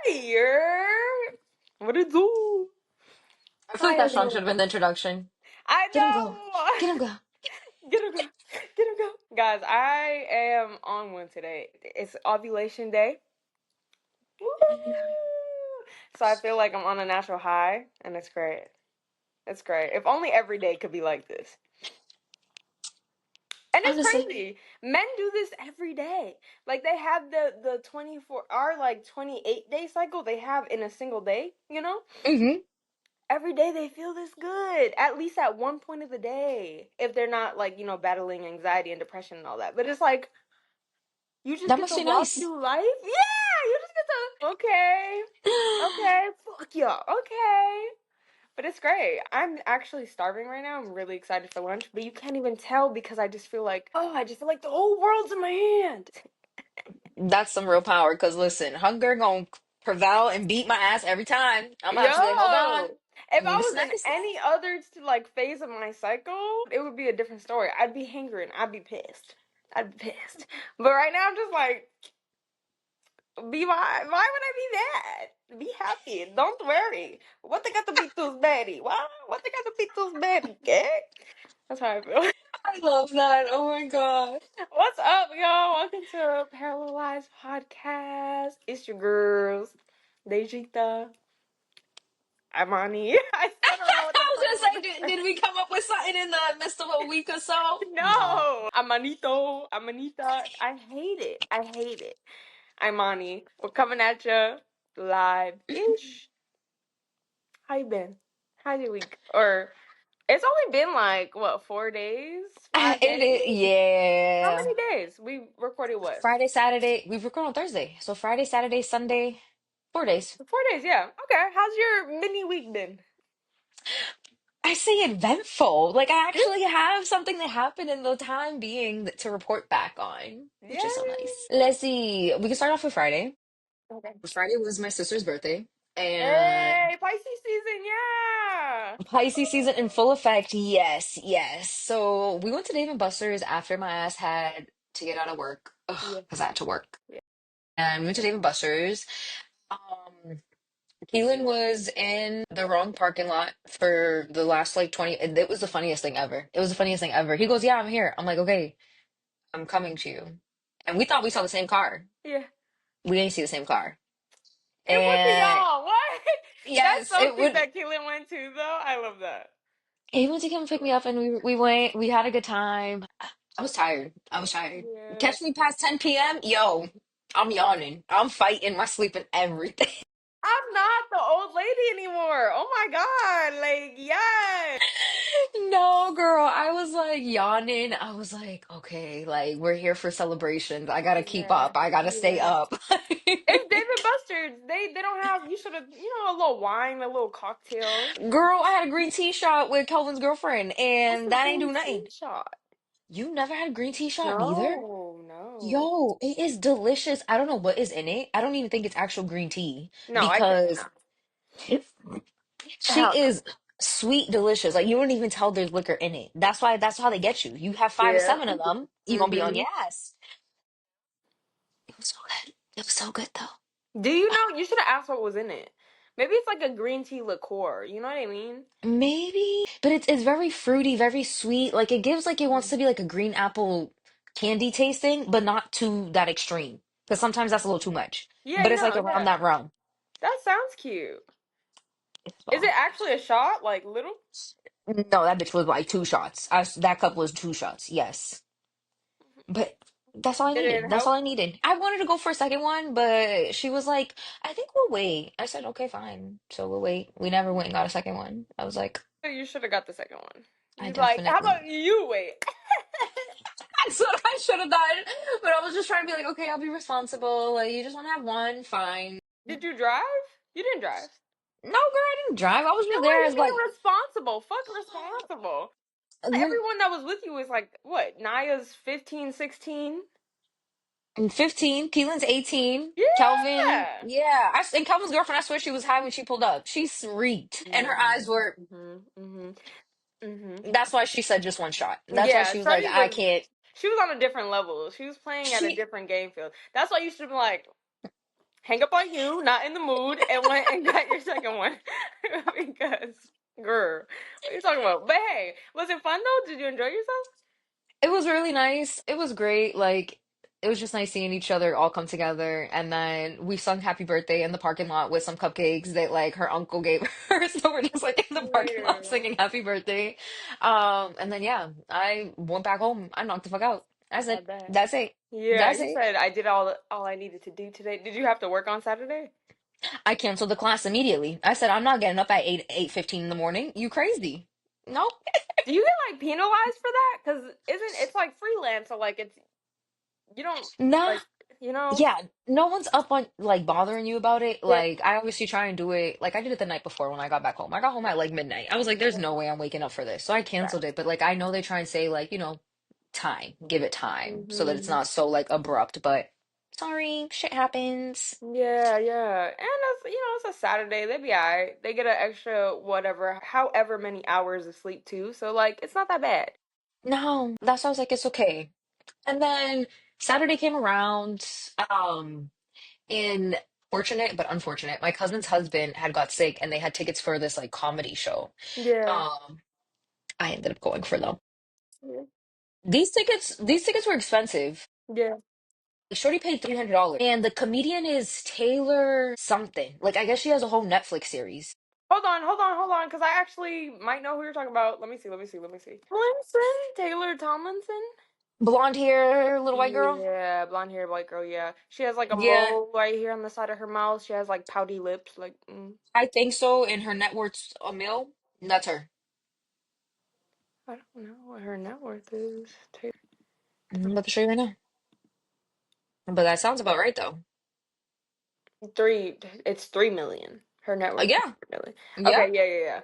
Here. What it do? I feel like Hi, that song should everyone. have been the introduction. I Get him go. Get him know. go. Get him go. Get him go. Guys, I am on one today. It's ovulation day. Woo! So I feel like I'm on a natural high, and it's great. It's great. If only every day could be like this. And it's Honestly. crazy. Men do this every day. Like they have the 24-hour, like 28-day cycle they have in a single day, you know? Hmm. Every day they feel this good, at least at one point of the day. If they're not like, battling anxiety and depression and all that. But it's like you just That get must to be walk nice. through life. Yeah, you just get to okay. Okay, fuck yeah. Okay. But it's great. I'm actually starving right now. I'm really excited for lunch, but you can't even tell because I just feel like, oh, I just feel like the whole world's in my hand. That's some real power. Because listen, hunger gonna prevail and beat my ass every time. I'm gonna have to be like, hold on. Yo, if Give I me the was in snacky any snack. other like phase of my cycle, it would be a different story. I'd be hangry. I'd be pissed. I'd be pissed. But right now, I'm just like, why would I be mad? Be happy. Don't worry. What they got to be too bad? What they got to be too bad? Okay? That's how I feel. I love that. Oh my God. What's up, y'all? Welcome to Parallel Lives Podcast. It's your girls, Dejita, Imani. I still don't know what the I was fuck gonna I'm say, gonna did we come up with something in the midst of a week or so? say. No. No, Amanito, Amanita. I hate it. I hate it. Imani, we're coming at you live-ish. How you been? How's your week? Or it's only been like what, 4 days, 5 days? It is, How yeah. many days? We recorded what? Friday, Saturday. We record on Thursday. So Friday, Saturday, Sunday, 4 days. 4 days, yeah. Okay. How's your mini week been? I say eventful. Like I Yeah. actually have something that happened in the time being to report back on, which is so Yay. nice. Let's see. We can start off with Friday. Okay. Friday was my sister's birthday, and Hey, Pisces season, yeah. Pisces season in full effect. Yes, yes. So we went to Dave and Buster's after my ass had to get out of work. Ugh, Yeah. because I had to work. Yeah. And we went to Dave and Buster's. Um, Keelan was in the wrong parking lot for the last like 20. And it was the funniest thing ever. It was the funniest thing ever. He goes, "Yeah, I'm here." I'm like, "Okay, I'm coming to you." And we thought we saw the same car. Yeah. We didn't see the same car. It went to And y'all. What? That's yes, so it cute would. that Keelan went too, though. I love that. He went to come pick me up, and we went. We had a good time. I was tired. I was tired. Yeah. Catch me past 10 p.m. Yo, I'm yawning. I'm fighting my sleep and everything. I'm not the old lady anymore. Oh my God. Like, yes. No, girl, I was like yawning. I was like, okay, like we're here for celebrations. I gotta keep Yeah. up. I gotta stay Yeah. up. It's David Buster's. They don't have, you should have, a little wine, a little cocktail. Girl, I had a green tea shot with Kelvin's girlfriend, What's and a that ain't green do tea nothing. shot? You never had a green tea shot neither? No, no. Yo, it is delicious. I don't know what is in it. I don't even think it's actual green tea No, I can't. No. because she Hell is sweet, delicious. Like you wouldn't even tell there's liquor in it. That's how they get you. You have no. five or Yeah. seven of them, you're gonna be on Mm-hmm. your ass. It was so good. It was so good though. Do you know? You should have asked what was in it. Maybe it's like a green tea liqueur. You know what I mean? Maybe, but it's very fruity, very sweet. Like it gives like it wants Mhm. to be like a green apple candy tasting, but not to that extreme. Because sometimes that's a little too much. Yeah, But it's like around yeah. that realm. That sounds cute. It's Is it bomb. actually a shot? Like little? No, that bitch was like two shots. That cup was two shots. Yes. But that's all I Did it needed. That's help? all I needed. I wanted to go for a second one, but she was like, I think we'll wait. I said, okay, fine. So we'll wait. We never went and got a second one. I was like, You should have got the second one. I He's like, how definitely. about you wait? That's what I should have done. But I was just trying to be like, okay, I'll be responsible. Like, you just want to have one, fine. Did you drive? You didn't drive. No, girl, I didn't drive. I was No just way, there you as like, being responsible. Fuck responsible. Everyone that was with you was like, what? Naya's 15, 16? I'm 15. Keelan's 18. Kelvin, Yeah. yeah. And Kelvin's girlfriend, I swear she was high when she pulled up. She shrieked. And her eyes were, Mm-hmm. Mm-hmm. Mm-hmm. that's why she said just one shot. That's why Yeah, she was like, Shorty I was can't. she was on a different level. She was playing at a She, different game field. That's why you should have been like, hang up on you, not in the mood, and went and got your second one. Because, girl, what are you talking about? But hey, was it fun though? Did you enjoy yourself? It was really nice. It was great. Like, it was just nice seeing each other all come together. And then we sung happy birthday in the parking lot with some cupcakes that like her uncle gave her. So we're just like in the parking lot Yeah. singing happy birthday. And then yeah, I went back home. I knocked the fuck out. That's I it. bet. That's it. Yeah, That's you it. said I did all I needed to do today. Did you have to work on Saturday? I canceled the class immediately. I said I'm not getting up at 8:15 in the morning. You crazy? Nope. Do you get like penalized for that? Because isn't it's like freelance, so like it's you don't Nah. like you know. Yeah, no one's up on like bothering you about it. Yeah. Like I obviously try and do it. Like I did it the night before when I got back home. I got home at like midnight. I was like, there's no way I'm waking up for this. So I canceled it. But like I know they try and say like, time, give it time so that it's Mm-hmm. not so like abrupt. But sorry, shit happens. Yeah, yeah. And it's a Saturday. They be alright. They get an extra whatever, however many hours of sleep too. So like it's not that bad. No, that's why I was like, it's okay. And then Saturday came around. In fortunate but unfortunate, my cousin's husband had got sick and they had tickets for this like comedy show. Yeah. Um, I ended up going for them. Yeah. These tickets were expensive. Yeah. Shorty paid $300, and the comedian is Taylor something. Like I guess she has a whole Netflix series. Hold on, because I actually might know who you're talking about. Let me see. Taylor Tomlinson? Blonde hair, little white girl. Yeah, blonde hair, white girl, yeah. She has like a Yeah, mole right here on the side of her mouth. She has like pouty lips, like I think so. And her net worth's a mil. That's her. I don't know what her net worth is. I'm about to show you right now. But that sounds about right though. Three, it's 3 million. Her net worth is Yeah, 3 million. yeah. Okay, yeah.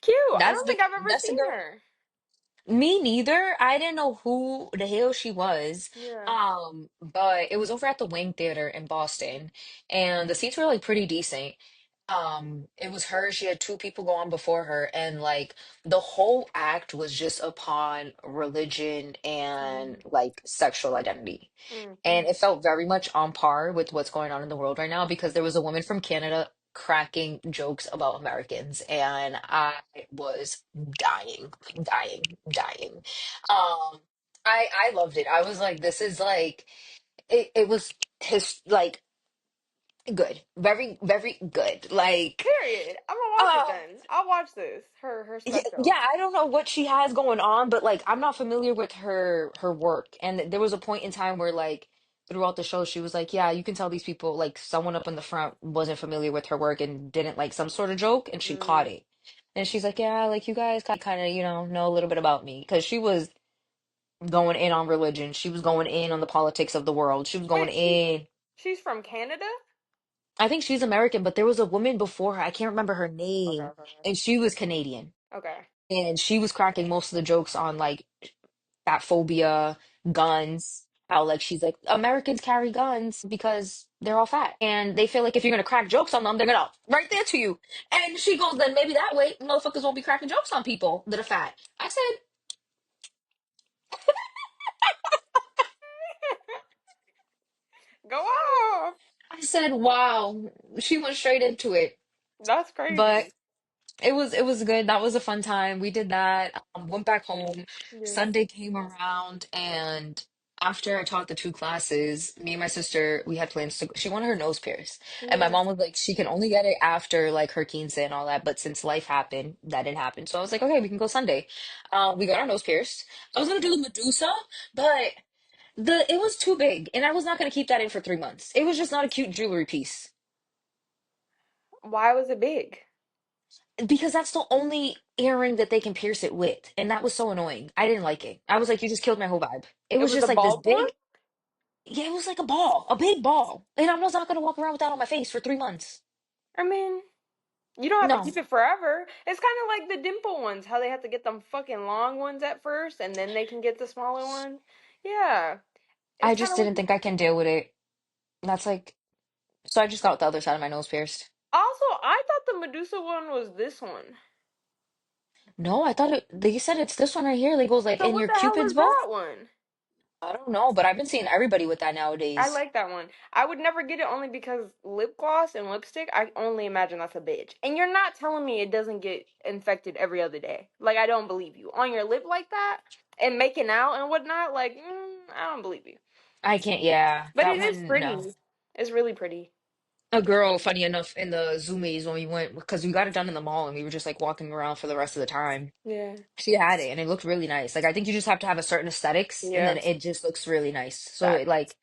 Cute. I That's don't the think I've ever that's the seen girl. her. Me neither. I didn't know who the hell she was. Yeah. But it was over at the Wing Theater in Boston, and the seats were like pretty decent. It was her. She had two people go on before her, and like the whole act was just upon religion and Mm, like sexual identity. And mm. it felt very much on par with what's going on in the world right now because there was a woman from Canada cracking jokes about Americans, and I was dying, dying, dying. I loved it. I was like, this is like it was his like good, very, very good. Like, Period. I'm gonna watch it uh, then. I'll watch this. Her yeah, special. yeah, I don't know what she has going on, but like I'm not familiar with her work. And there was a point in time where like throughout the show she was like, yeah, you can tell these people like someone up in the front wasn't familiar with her work and didn't like some sort of joke and she caught Mm. it. And she's like, yeah, like you guys kind of, know a little bit about me because she was going in on religion. She was going in on the politics of the world. She was going Wait, in. she's from Canada? I think she's American, but there was a woman before her. I can't remember her Okay, name, okay, okay. and she was Canadian. Okay. And she was cracking most of the jokes on like fat phobia, guns, how like she's like Americans carry guns because they're all fat and they feel like if you're gonna crack jokes on them, they're gonna right there to you. And she goes, then maybe that way motherfuckers won't be cracking jokes on people that are fat. Go off. I said, wow. She went straight into it. That's But crazy. it was good. That was a fun time. We did that. Went back home. Yeah. Sunday came around, and after I taught the two classes, me and my sister, we had plans to. She wanted her nose pierced, and my Yeah. mom was like, she can only get it after like her quince and all that. But since life happened, that didn't happen. So I was like, okay, we can go Sunday. We got our nose pierced. I was gonna do the Medusa, but it was too big, and I was not gonna keep that in for 3 months. It was just not a cute jewelry piece. Why was it big? Because that's the only earring that they can pierce it with. And that was so annoying. I didn't like it. I was like, you just killed my whole vibe. It It was was just a like this bald one? big, yeah, it was like a ball, a big ball. And I was not going to walk around with that on my face for 3 months. I mean, you don't have to No, keep it forever. It's kind of like the dimple ones, how they have to get them fucking long ones at first and then they can get the smaller ones. Yeah. I It's kind just of what didn't think I can deal with it. That's like, so I just got the other side of my nose pierced. Also, I thought the Medusa one was this one. No, I thought they said it's this one right here. Like, goes like So in what your the hell Cupid's is bow. that one? I don't know, but I've been seeing everybody with that I nowadays. like that one. I would never get it only because lip gloss and lipstick, I only imagine that's a bitch. And you're not telling me it doesn't get infected every other day. Like, I don't believe you. On your lip like that and making out and whatnot, like, I don't believe you. I can't, yeah, But that it is one, no. pretty. It's really pretty. A girl, funny enough, in the Zoomies when we went, because we got it done in the mall and we were just like walking around for the rest of the time. Yeah. She had it and it looked really nice. Like I think you just have to have a certain aesthetics and then Yeah. it just looks really nice. So it Facts. like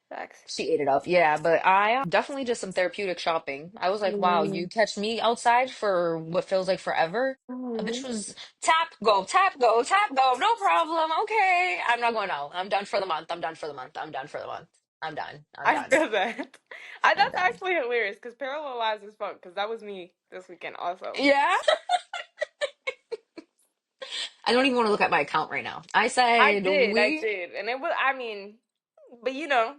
Facts. she ate it up. Yeah, but I definitely did some therapeutic shopping. I was like, wow, you Mm. catch me outside for what feels like forever. A bitch Mhm. was tap, go, tap, go, tap, go, no problem. Okay. I'm not going out. I'm done for the month. I'm done for the month. I'm done for the month. I'm done. I'm I done. feel that. I'm That's done. actually hilarious because parallel lives as fuck because that was me this weekend also. Yeah. I don't even want to look at my account right now. I said I we, did. And it was, I mean, but you know,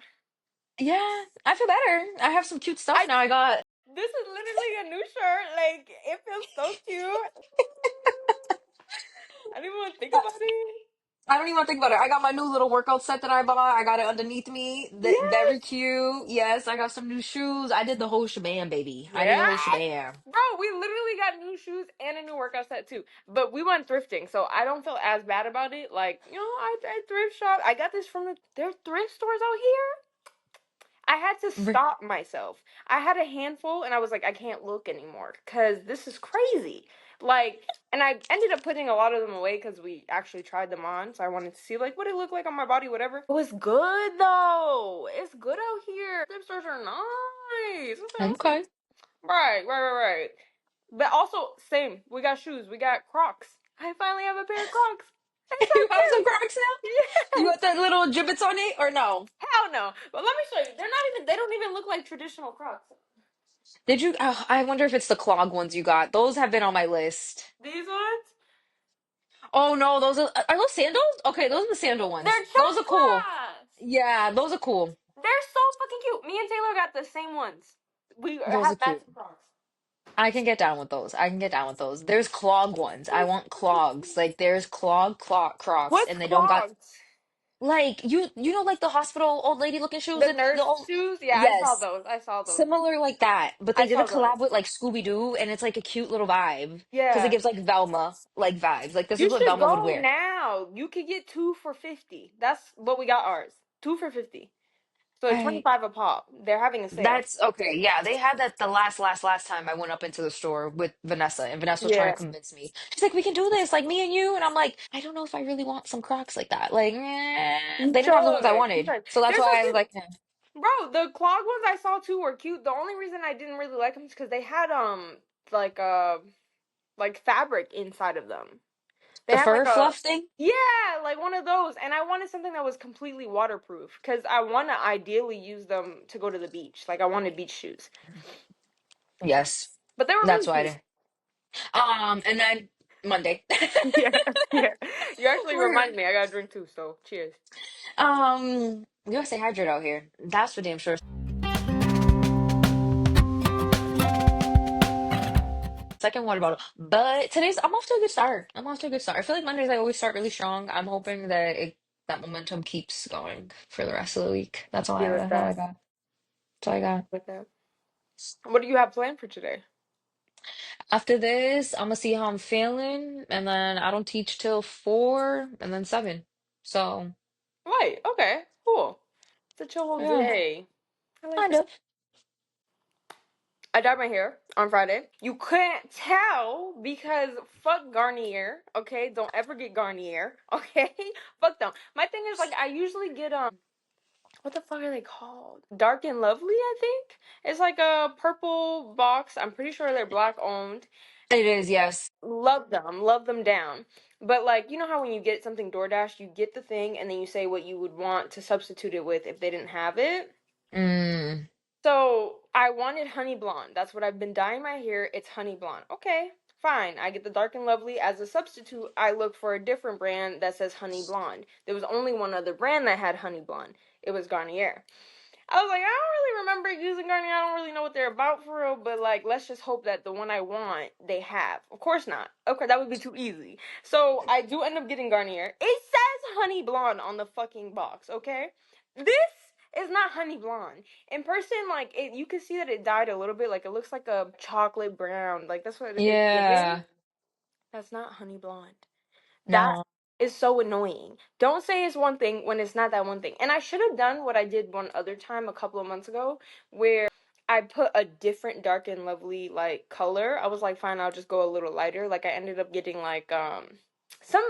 yeah, I feel better. I have some cute stuff I, now. I got, this is literally a new shirt. Like, it feels so cute. I didn't even want to think about it. I don't even want to think about it. I got my new little workout set that I bought. I got it underneath me. Yes. Very cute. Yes, I got some new shoes. I did the whole shebang, baby. I did the Yeah. whole shebang. Bro, we literally got new shoes and a new workout set too. But we went thrifting, so I don't feel as bad about it. Like, I thrift shop. I got this from their thrift stores out here. I had to Re- stop myself. I had a handful and I was like, I can't look anymore because this is crazy. Like, and I ended up putting a lot of them away because we actually tried them on. So I wanted to see like what it looked like on my body, whatever. It was good though. It's good out here. Thrift stores are nice. Okay. Okay. Right. But also, same. We got shoes. We got Crocs. I finally have a pair of Crocs. They're You have some so Crocs now? cute. You Yes. got the little gibbets on it or no? Hell no. But let me show you. They're not even. They don't even look like traditional Crocs. Did you? Oh, I wonder if it's the clog ones you got. Those have been on my list. These ones, Oh no, those are those sandals? Okay, those are the sandal ones. they're Those are cool. chanclas. Yeah, those are cool. They're so fucking cute. Me and Taylor got the same ones. We Those are have cute. matching Crocs. I can get down with those. I can get down with those. There's clog ones. I want clogs. Like there's clog Crocs, What's and they don't got clogs? like you know like the hospital old lady looking shoes. The It's the nurse old shoes? Yeah, I saw yes, those. I saw those. similar like that. But I they did a saw those. collab with like Scooby Doo, and it's like a cute little vibe because it Yeah. gives like Velma like vibes. Like this is You what should Velma would go wear. now. You could get two for 50. That's what we got ours. Two for 50. So it's I 25 a pop. They're having a sale. That's okay. Yeah, they had that the last time I went up into the store with Vanessa, and Vanessa was trying Yeah. to convince me. She's like, "We can do this, like me and you." And I'm like, "I don't know if I really want some Crocs like that." Like, You they didn't have the ones I should. You wanted, should. so that's They're so why I was cute. like, eh. Bro, the clog ones I saw too were cute. The only reason I didn't really like them is because they had like like fabric inside of them. They The had like fur a fluff thing." yeah, like one of those. And I wanted something that was completely waterproof because I want to ideally use them to go to the beach. Like I wanted beach shoes. Yes, But they were that's really why I cute. did. And then Monday, Yeah, yeah. You actually we're remind me. I got a drink too, so cheers. we gotta stay hydrated out here. That's for damn sure. Second water bottle. But today's I'm off to a good start. I'm off to a good start. I feel like Mondays I always start really strong. I'm hoping that that momentum keeps going for the rest of the week. Be with That's all I that. got. That's all I got. With that. What do you have planned for today? After this, I'm gonna see how I'm feeling, and then I don't teach till 4 and then 7. So Wait, okay, cool. It's a chill whole yeah, day. I like kind that. of. I dyed my hair on Friday. You couldn't tell because fuck Garnier. Okay, don't ever get Garnier. Okay, fuck them. My thing is like I usually get what the fuck are they called? Dark and Lovely, I think. It's like a purple box. I'm pretty sure they're black owned. It is, yes. Love them down. But like, you know how when you get something DoorDash, you get the thing and then you say what you would want to substitute it with if they didn't have it. Mm. So I wanted honey blonde. That's what I've been dyeing my hair. It's honey blonde. Okay, fine. I get the dark and lovely as a substitute. I look for a different brand that says honey blonde. There was only one other brand that had honey blonde. It was Garnier. I was like, I don't really remember using Garnier. I don't really know what they're about for real, but like, let's just hope that the one I want, they have. Of course not. Okay, that would be too easy. So I do end up getting Garnier. It says honey blonde on the fucking box, okay? This is not honey blonde. In person, like, you can see that it dyed a little bit. Like, it looks like a chocolate brown. Like, that's what it's giving. Yeah. That's not honey blonde. That No. is so annoying. Don't say it's one thing when it's not that one thing. And I should have done what I did one other time a couple of months ago, where I put a different dark and lovely like color. I was like, fine, I'll just go a little lighter. Like I ended up getting like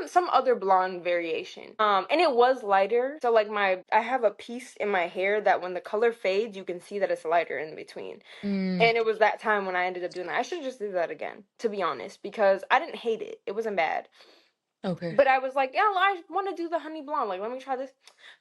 some other blonde variation. And it was lighter. So like I have a piece in my hair that when the color fades, you can see that it's lighter in between. Mm, And it was that time when I ended up doing that. I should just do that again, to be honest, because I didn't hate it. It wasn't bad. okay. But I was like, yeah, I want to do the honey blonde. Like, let me try this.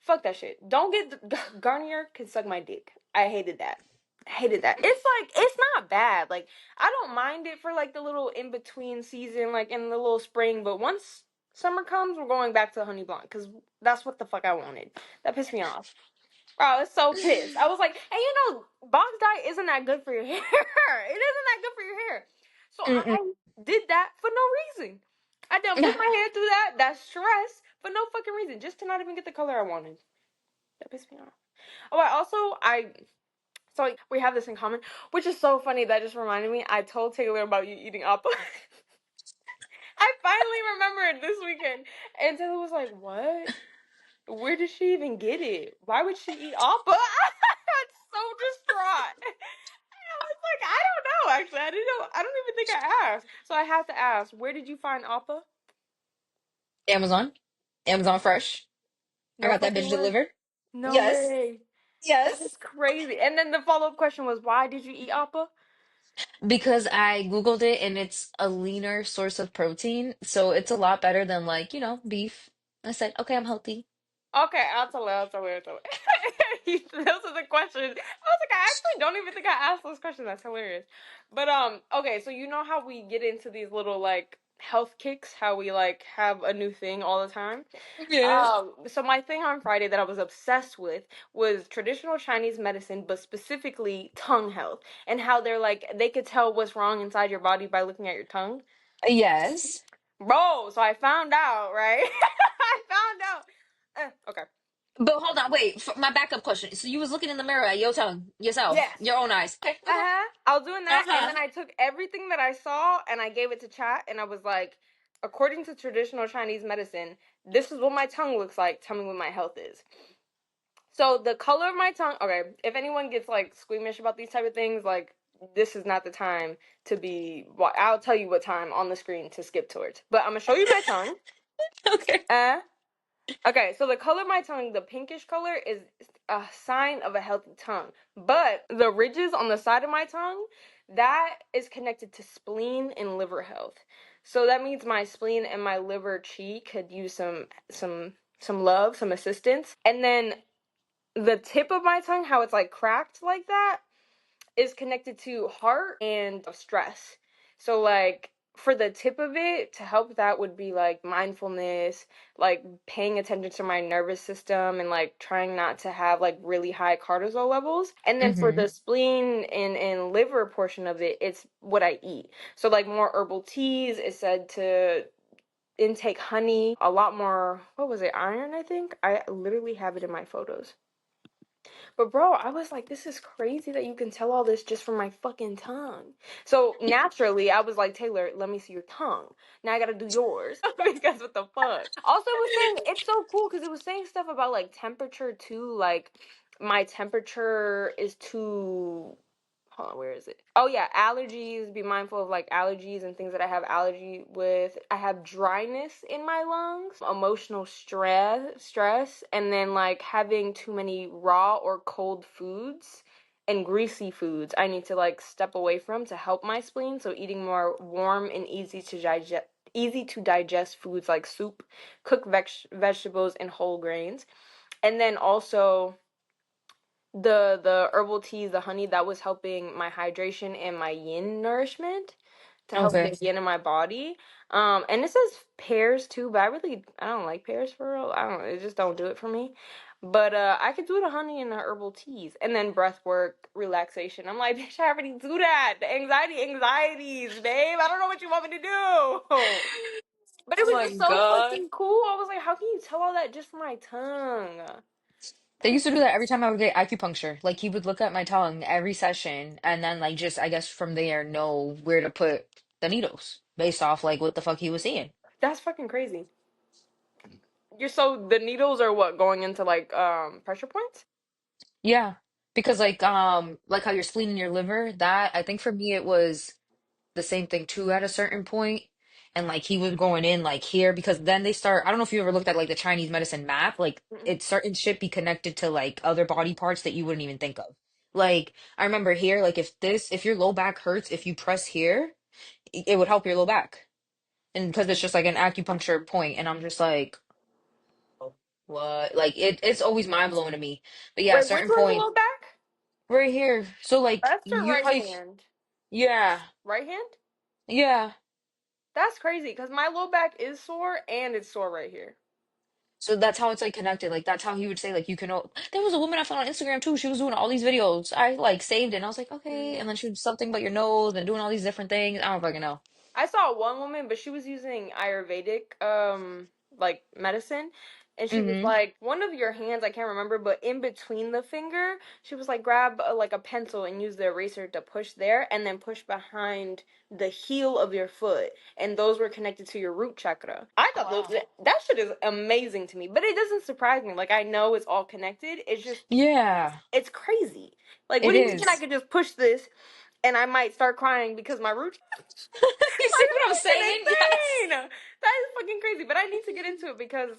Fuck that shit. Don't get Garnier can suck my dick. I hated that. I hated that. It's like it's not bad. Like I don't mind it for like the little in between season, like in the little spring. But once summer comes, we're going back to honey blonde because that's what the fuck I wanted. That pissed me off. I was so pissed. I was like, hey, box dye isn't that good for your hair. It isn't that good for your hair. So Mm-mm. I did that for no reason. I done put my hair through that stress for no fucking reason, just to not even get the color I wanted. That pissed me off. Oh, I also so like, we have this in common, which is so funny. That just reminded me. I told Taylor about you eating apple. I finally remembered this weekend, and Taylor was like, "What? Where did she even get it? Why would she eat apple?" I was so distraught. I was like, I don't know. Actually, I didn't know. I don't even think I asked. So I have to ask, where did you find appa? Amazon. Amazon Fresh. I No got that fucking bitch way. delivered. No Yes. way. That Yes. is crazy. And then the follow up question was, why did you eat appa? Because I Googled it and it's a leaner source of protein. So it's a lot better than like, beef. I said, okay, I'm healthy. Okay, I'll tell her. I'll tell her. I'll tell her. Those are the questions. I was like, I actually don't even think I asked those questions. That's hilarious. But okay, so you know how we get into these little like health kicks, how we like have a new thing all the time. Yeah. So my thing on Friday that I was obsessed with was traditional Chinese medicine, but specifically tongue health and how they're like they could tell what's wrong inside your body by looking at your tongue. Yes. Bro, so I found out, right? I found out. Okay. But hold on, wait. My backup question. So you was looking in the mirror at your tongue, yourself, Yes. your own eyes. Okay, okay. Uh-huh. I was doing that, and Uh-huh. then I took everything that I saw and I gave it to chat, and I was like, according to traditional Chinese medicine, this is what my tongue looks like. Tell me what my health is. So the color of my tongue, okay, if anyone gets like squeamish about these type of things, like this is not the time to be, well, I'll tell you what time on the screen to skip towards. But I'm gonna show you my tongue. Okay. Uh, okay, so the color of my tongue, the pinkish color, is a sign of a healthy tongue. But the ridges on the side of my tongue, that is connected to spleen and liver health. So that means my spleen and my liver chi could use some love, some assistance. And then the tip of my tongue, how it's like cracked like that, is connected to heart and stress. So like for the tip of it to help that would be like mindfulness, like paying attention to my nervous system and like trying not to have like really high cortisol levels. And then for Mm-hmm. the spleen and liver portion of it, it's what I eat. So like more herbal teas is said to intake honey, a lot more, what was it, iron, I think? I literally have it in my photos. But bro, I was like, this is crazy that you can tell all this just from my fucking tongue. So naturally, I was like, Taylor, let me see your tongue. Now I gotta do yours because what the fuck. Also, it was saying it's so cool because it was saying stuff about like temperature too. Like my temperature is too. Hold on, where is it? Oh yeah, allergies. Be mindful of like allergies and things that I have allergy with. I have dryness in my lungs, emotional stress, and then like having too many raw or cold foods and greasy foods. I need to like step away from to help my spleen. So eating more warm and easy to digest foods like soup, cooked vegetables, and whole grains. And then also the herbal teas, the honey, that was helping my hydration and my yin nourishment to help Okay. the yin in my body. And it says pears too, but I don't like pears for real. I don't, it just don't do it for me. But I could do the honey and the herbal teas, and then breath work, relaxation. I'm like, bitch, I already do that. The anxieties, babe. I don't know what you want me to do. But it Oh was my just so God. fucking cool. I was like, how can you tell all that just from my tongue? They That is used to do that every time I would get acupuncture. Like he would look at my tongue every session and then like just I guess from there know where to put the needles based off like what the fuck he was seeing. that's fucking crazy. You're so the needles are what going into like pressure points? Yeah. Because like how you're spleen in your liver, that I think for me it was the same thing too at a certain point. And like he was going in like here because then they start, I don't know if you ever looked at like the Chinese medicine map, like Mm-mm. it's certain shit be connected to like other body parts that you wouldn't even think of. Like I remember here, like if your low back hurts, if you press here, it would help your low back. And because it's just like an acupuncture point, and I'm just like, what? Like it's always mind blowing to me. But yeah, at a Wait, which certain one's the point, low back? right here. So like Left or you know right how hand? yeah, Right hand? yeah. That's crazy because my low back is sore and it's sore right here. So that's how it's like connected. Like that's how he would say like you can. There was a woman I found on Instagram too. She was doing all these videos. I like saved it. And I was like okay, Mm. and then she was something about your nose and doing all these different things. I don't fucking know. I saw one woman, but she was using Ayurvedic like medicine. And she was Hmm. like, one of your hands, I can't remember, but in between the finger, she was like, grab like a pencil and use the eraser to push there, and then push behind the heel of your foot, and those were connected to your root chakra. I Oh thought wow. that shit is amazing to me, but it doesn't surprise me. Like I know it's all connected. It's just Yeah, it's crazy. Like, what it do you mean I is. could just push this and I might start crying because my root You see like what I'm that's fucking saying? Yes. insane. That is fucking crazy. But I need to get into it because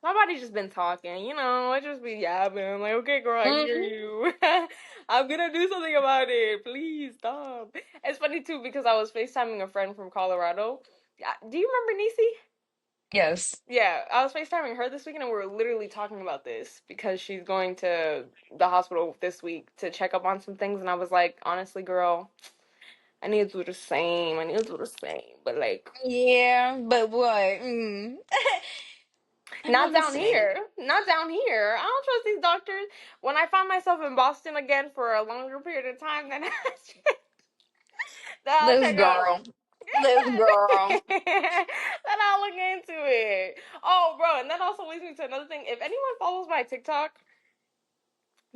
my body's just been talking. I just be yapping. I'm like, okay, girl, I hear Hmm. you. I'm gonna do something about it. Please stop. It's funny too because I was FaceTiming a friend from Colorado. Yeah, do you remember Nisi? Yes. Yeah, I was FaceTiming her this weekend and we were literally talking about this because she's going to the hospital this week to check up on some things. And I was like, honestly, girl, I need to do the same. I need to do the same. But like, Yeah, but what? I'm not on the down same. here. Not down here. I don't trust these doctors. When I find myself in Boston again for a longer period of time, then then I'll This check out. girl. This girl. Then I'll look into it. Oh, bro, and that also leads me to another thing. If anyone follows my TikTok,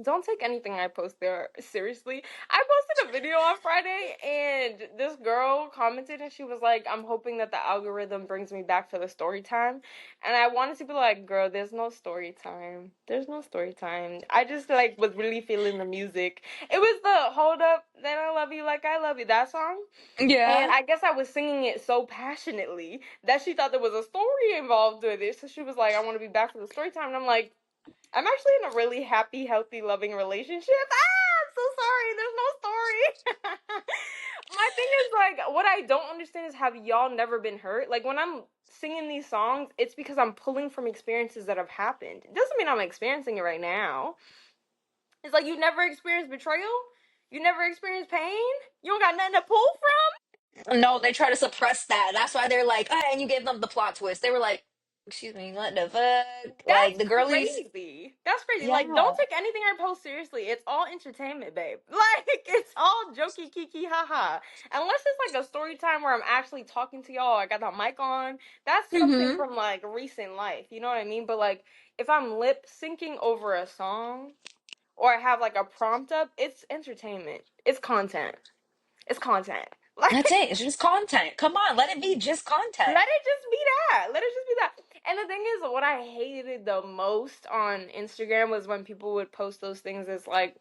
don't take anything I post there seriously. I posted a video on Friday and this girl commented and she was like, I'm hoping that the algorithm brings me back to the story time. And I wanted to be like, girl, there's no story time. There's no story time. I just like was really feeling the music. It was the Hold Up, Then I Love You Like I Love You, that song. And Yeah. I guess I was singing it so passionately that she thought there was a story involved with it. So she was like, I want to be back for the story time. And I'm like, I'm actually in a really happy, healthy, loving relationship. I'm so sorry. There's no story. My thing is like, what I don't understand is have y'all never been hurt? Like when I'm singing these songs, it's because I'm pulling from experiences that have happened. It doesn't mean I'm experiencing it right now. It's like you never experienced betrayal. You never experienced pain. You don't got nothing to pull from. No, they try to suppress that. That's why they're like, and you gave them the plot twist. They were like, excuse me, what the fuck? Like That's the girlies. crazy. That's crazy. Like, don't Yeah. take anything I post seriously. It's all entertainment, babe. Like, it's all jokey, kiki, haha. Unless it's like a story time where I'm actually talking to y'all, I got the mic on. That's something Hmm. from like recent life. You know what I mean? But like, if I'm lip syncing over a song or I have like a prompt up, it's entertainment. It's content. It's content. That's Like, it. It's just content. Come on, let it be just content. let it just be that. Let it just be that. And the thing is, what I hated the most on Instagram was when people would post those things as like,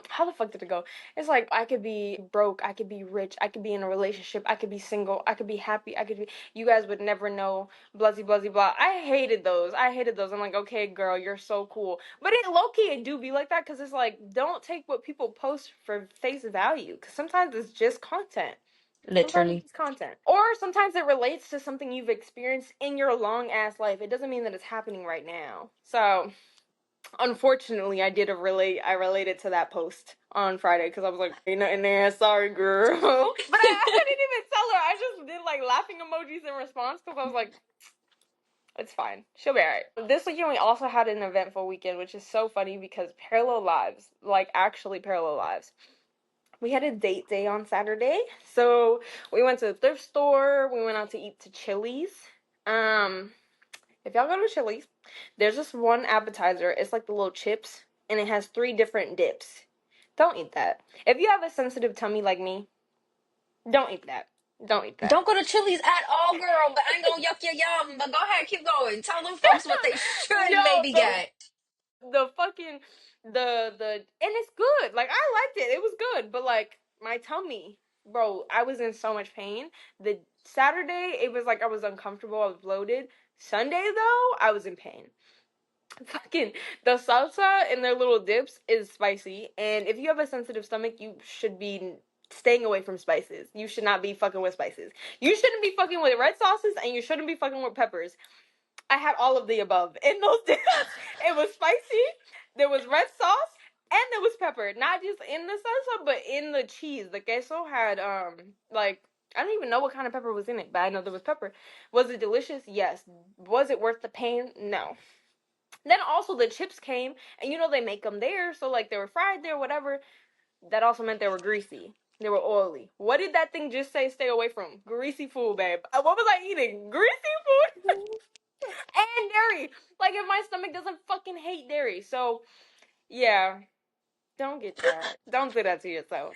how the fuck did it go? It's like I could be broke, I could be rich, I could be in a relationship, I could be single, I could be happy, I could be. You guys would never know, blah blah blah blah. I hated those. I hated those. I'm like, okay, girl, you're so cool. But it low key, it do be like that because it's like, don't take what people post for face value because sometimes it's just content. Sometimes Literally. it's content. Or sometimes it relates to something you've experienced in your long ass life. It doesn't mean that it's happening right now. So, unfortunately, I related to that post on Friday because I was like, ain't nothing there. Sorry, girl. But I didn't even tell her. I just did like laughing emojis in response because I was like, It's fine. She'll be alright. This weekend we also had an eventful weekend, which is so funny because parallel lives, like actually parallel lives. We had a date day on Saturday, so we went to the thrift store. We went out to eat to Chili's. Um, if y'all go to Chili's, there's this one appetizer. It's like the little chips, and it has 3 different dips. Don't eat that. If you have a sensitive tummy like me, don't eat that. Don't eat that. Don't go to Chili's at all, girl. But I ain't gonna yuck your yum. But go ahead, keep going. Tell them folks what they should Yo, maybe get. the fucking the and it's good. Like I liked it. It was good, but like my tummy, bro, I was in so much pain. The Saturday, it was like I was uncomfortable. I was bloated. Sunday though, I was in pain. Fucking the salsa in their little dips is spicy, and if you have a sensitive stomach, you should be staying away from spices. You should not be fucking with spices. You shouldn't be fucking with red sauces, and you shouldn't be fucking with peppers. I had all of the above in those dips. It was spicy, there was red sauce, and there was pepper. Not just in the salsa, but in the cheese. The queso had like I don't even know what kind of pepper was in it, but I know there was pepper. Was it delicious? Yes. Was it worth the pain? No. Then also the chips came, and you know they make them there, so like they were fried there, whatever. That also meant they were greasy. They were oily. What did that thing just say? Stay away from greasy food, babe. What was I eating? Greasy food and dairy. Like if my stomach doesn't fucking hate dairy, so yeah, don't get that. Don't do that to yourself.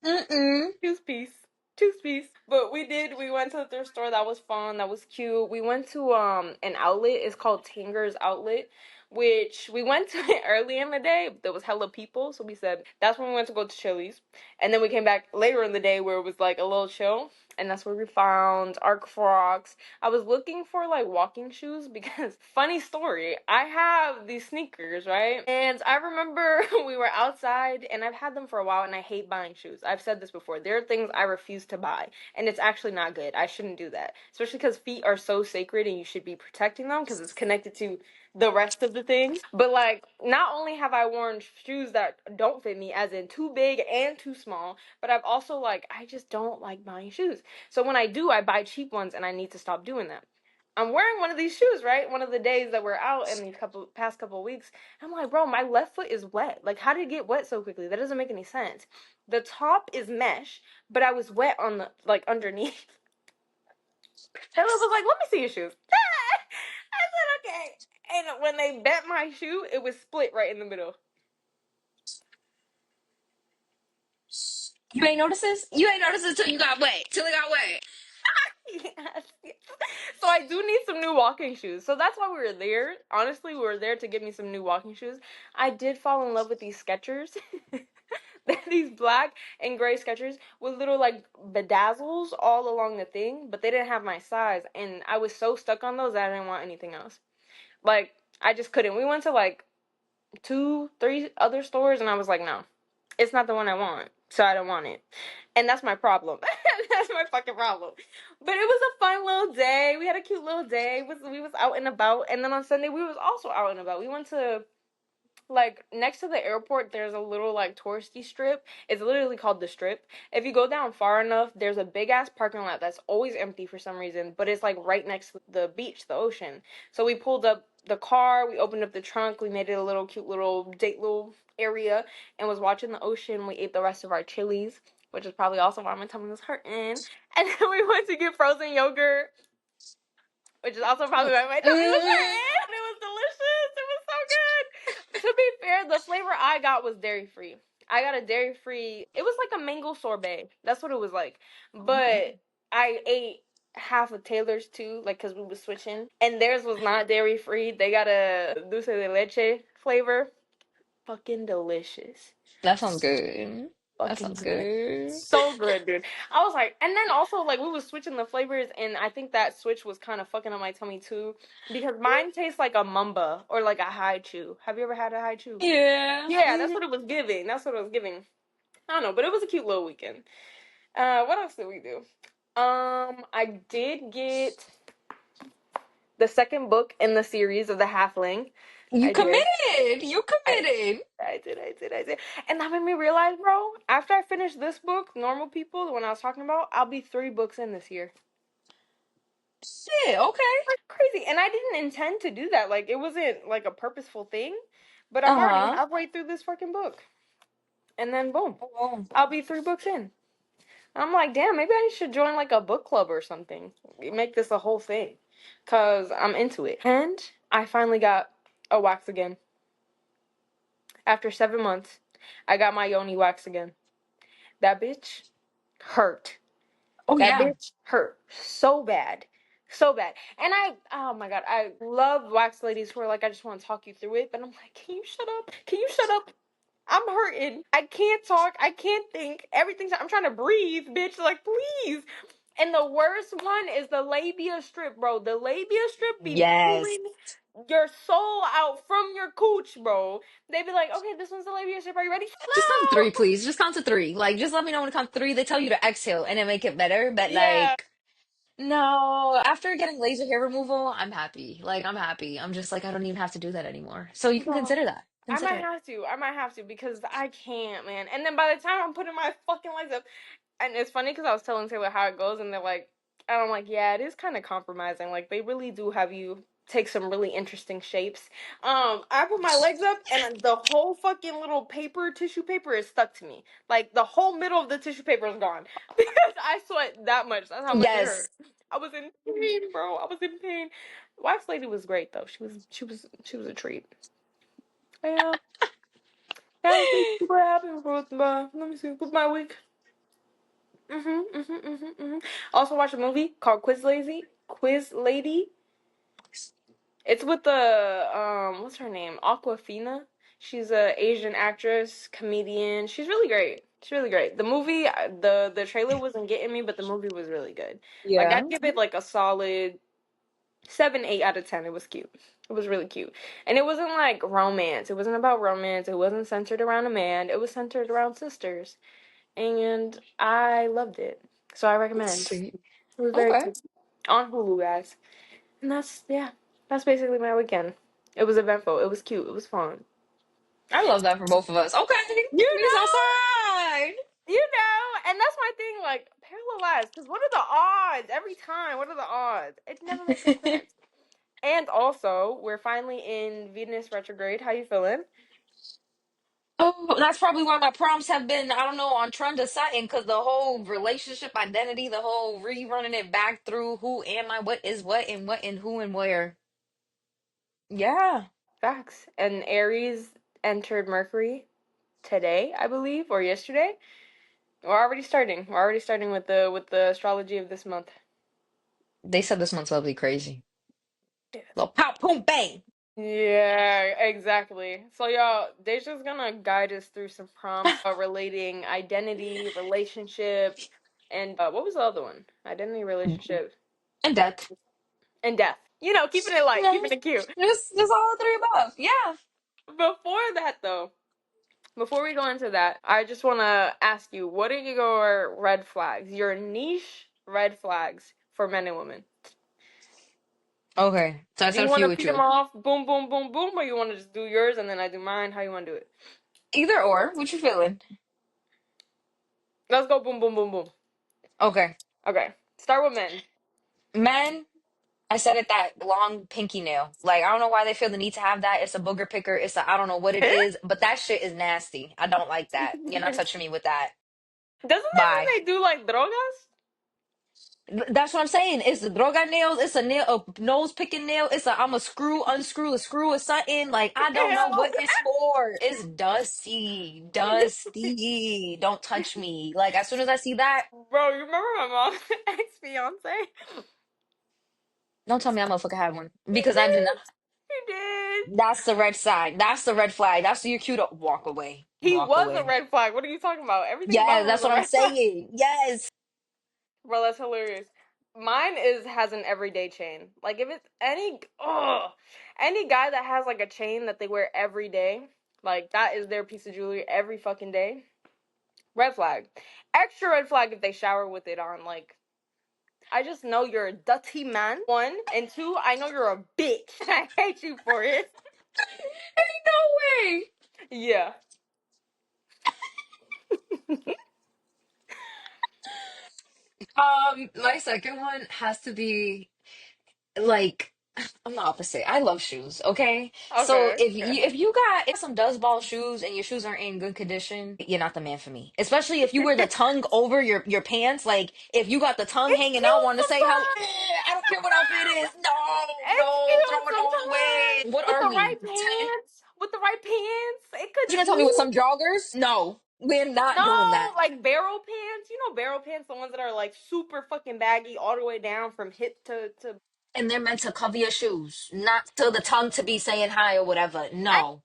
Mm-mm. Choose peace. Choose peace. But we did. We went to the thrift store. That was fun. That was cute. We went to an outlet. It's called Tanger's Outlet, which we went to it early in the day. There was hella people, so we said that's when we went to go to Chili's, and then we came back later in the day where it was like a little chill. And that's where we found Arc Frogs. I was looking for like walking shoes because funny story, I have these sneakers, right? And I remember we were outside and I've had them for a while and I hate buying shoes. I've said this before. There are things I refuse to buy and it's actually not good. I shouldn't do that. Especially because feet are so sacred and you should be protecting them because it's connected to the rest of the things. But like, not only have I worn shoes that don't fit me, as in too big and too small, but I've also like, I just don't like buying shoes. So when I do, I buy cheap ones and I need to stop doing that. I'm wearing one of these shoes, right? One of the days that we're out in these past couple weeks. I'm like, bro, my left foot is wet. Like, how did it get wet so quickly? That doesn't make any sense. The top is mesh, but I was wet on the like underneath. Taylor was like, let me see your shoes. I said, okay. And when they bent my shoe, it was split right in the middle. You ain't noticed this? You ain't noticed this till you got wet. Till it got wet. Yes. So I do need some new walking shoes. So that's why we were there. Honestly, we were there to get me some new walking shoes. I did fall in love with these Skechers. They're these black and gray Skechers with little like bedazzles all along the thing, but they didn't have my size, and I was so stuck on those that I didn't want anything else. Like I just couldn't. We went to like 2, 3 other stores, and I was like, no, it's not the one I want, so I don't want it. And that's my problem. That's my fucking problem. But it was a fun little day. We had a cute little day. We was out and about, and then on Sunday we was also out and about. We went to like next to the airport. There's a little like touristy strip. It's literally called the Strip. If you go down far enough, there's a big ass parking lot that's always empty for some reason, but it's like right next to the beach, the ocean. So we pulled up the car, we opened up the trunk, we made it a little cute little date little area, and was watching the ocean. We ate the rest of our chilies, which is probably also why my tummy was hurting. And then we went to get frozen yogurt, which is also probably why my tummy was Mm. hurting. It was delicious. It was so good. To be fair, the flavor I got was dairy free. I got a dairy free. It was like a mango sorbet. That's what it was like. But I ate half of Taylor's too, like because we was switching, and theirs was not dairy free. They got a dulce de leche flavor. Fucking delicious. That sounds good. That Fucking sounds good. good. So good, dude. I was like, and then also like we was switching the flavors, and I think that switch was kind of fucking up my tummy too, because mine tastes like a mamba or like a high chew. Have you ever had a high chew? Yeah. Yeah, that's what it was giving. That's what it was giving. I don't know, but it was a cute little weekend. What else did we do? I did get the second book in the series of the Halfling. You I did. committed. You I committed. I did. And that made me realize, bro, after I finish this book, Normal People, the one I was talking about, I'll be 3 books in this year. Shit, okay. Like crazy. And I didn't intend to do that. Like it wasn't like a purposeful thing. But I'm already Uh-huh. halfway through this fucking book. And then boom, Oh, wow. I'll be 3 books in. I'm like, damn, maybe I should join like a book club or something. Make this a whole thing. Cause I'm into it. And I finally got a wax again. After 7 months, I got my yoni wax again. That bitch hurt. Oh That yeah. bitch hurt so bad. So bad. And oh my god, I love wax ladies who are like, I just want to talk you through it. But I'm like, can you shut up? Can you shut up? I'm hurting. I can't talk. I can't think. I'm trying to breathe, bitch. Like, please. And the worst one is the labia strip, bro. The labia strip be Yes. pulling your soul out from your cooch, bro. They be like, okay, this one's the labia strip. Are you ready? Just count to three, No! please. Just count to three. Like, just let me know when to count to three. They tell you to exhale and then make it better. But Yeah. like, no, after getting laser hair removal, I'm happy. Like, I'm happy. I'm just like, I don't even have to do that anymore. So you can Bro, consider that. I Consider might it. have to. I might have to because I can't, man. And then by the time I'm putting my fucking legs up, and it's funny because I was telling Taylor how it goes, and they're like, and I'm like, yeah, it is kind of compromising. Like they really do have you take some really interesting shapes. I put my legs up, and the whole fucking little tissue paper is stuck to me. Like the whole middle of the tissue paper is gone because I sweat that much. That's how much it hurt. Yes. I was in pain, bro. I was in pain. Wax lady was great though. She was a treat. Yeah, that's basically what happened with my. Let me see, with my week. Also watched a movie called Quiz Lazy. Quiz Lady. It's with the what's her name? Aquafina. She's a Asian actress, comedian. She's really great. She's really great. The movie, the trailer wasn't getting me, but the movie was really good. Like Yeah. I'd give it like a solid 7, 8 out of 10. It was cute. It was really cute. And it wasn't like romance. It wasn't about romance. It wasn't centered around a man. It was centered around sisters. And I loved it. So I That's recommend. sweet. It was very Okay. cute. On Hulu, guys. And yeah. That's basically my weekend. It was eventful. It was cute. It was fun. I love that for both of us. Okay. You Meet us know? outside. And that's my thing, like, parallel lives. Because what are the odds every time? What are the odds? It never makes any sense. And also, we're finally in Venus retrograde. How you feeling? Oh, that's probably why my prompts have been, I don't know, on trend of setting because the whole relationship identity, the whole rerunning it back through who am I, what and who and where. Yeah. Facts. And Aries entered Mercury today, I believe, or yesterday. We're already starting. We're already starting with the astrology of this month. They said this month's lovely crazy. Yes. Little pop, boom, bang. Yeah, exactly. So y'all, Deja's gonna guide us through some prompts relating identity, relationship, and what was the other one? Identity, relationship, And death. and death. Keeping it light, Yeah. keeping it cute. Just all the three above. Yeah. Before that though, before we go into that, I just wanna ask you, what are your red flags? Your niche red flags for men and women? Okay. So I Do said you a want few to with feed them you. off, boom, boom, boom, boom, or you want to just do yours and then I do mine? How you want to do it? Either or. What you feeling? Let's go, boom, boom, boom, boom. Okay. Okay, start with men. Men, I said it that long pinky nail. Like, I don't know why they feel the need to have that. It's a booger picker. I don't know what it is, but that shit is nasty. I don't like that. You're not touching me with that. Doesn't that Bye. mean they do like drogas? That's what I'm saying. It's the droga nails. It's a nail, a nose picking nail. I'm a screw, unscrew, a screw or something. Like, What I the don't know hell? what it's for. It's dusty, dusty. Don't touch me. Like, as soon as I see that, Bro, you remember my mom's ex fiance? don't tell me that motherfucker had one He because I did did. not. He did. That's the red sign. That's the red flag. That's your cue to walk away. He Walk was a away. red flag. What are you talking about? Everything about Yeah, him was that's a what I'm red flag. saying. Yes. Bro, that's hilarious. Mine has an everyday chain. Like if it's any guy that has like a chain that they wear every day, like that is their piece of jewelry every fucking day. Red flag. Extra red flag if they shower with it on. Like I just know you're a dirty man. One and two, I know you're a bitch. I hate you for it. Ain't no way. Yeah. My second one has to be. like I'm the opposite. I love shoes, okay? So Okay. if you got some dust ball shoes and your shoes aren't in good condition, you're not the man for me. Especially if you wear the tongue over your pants. Like if you got the tongue It's hanging out, cute want to say hello. sometimes. I don't care what outfit it is. No, It's no, cute throw it all away. sometimes. What With are the we? right pants. With the right pants. It could You gonna tell me with you some joggers? No, we're not doing no that. like barrel pants. You know barrel pants, the ones that are like super fucking baggy all the way down from hip to And they're meant to cover your shoes, not to the tongue to be saying hi or whatever. and, No.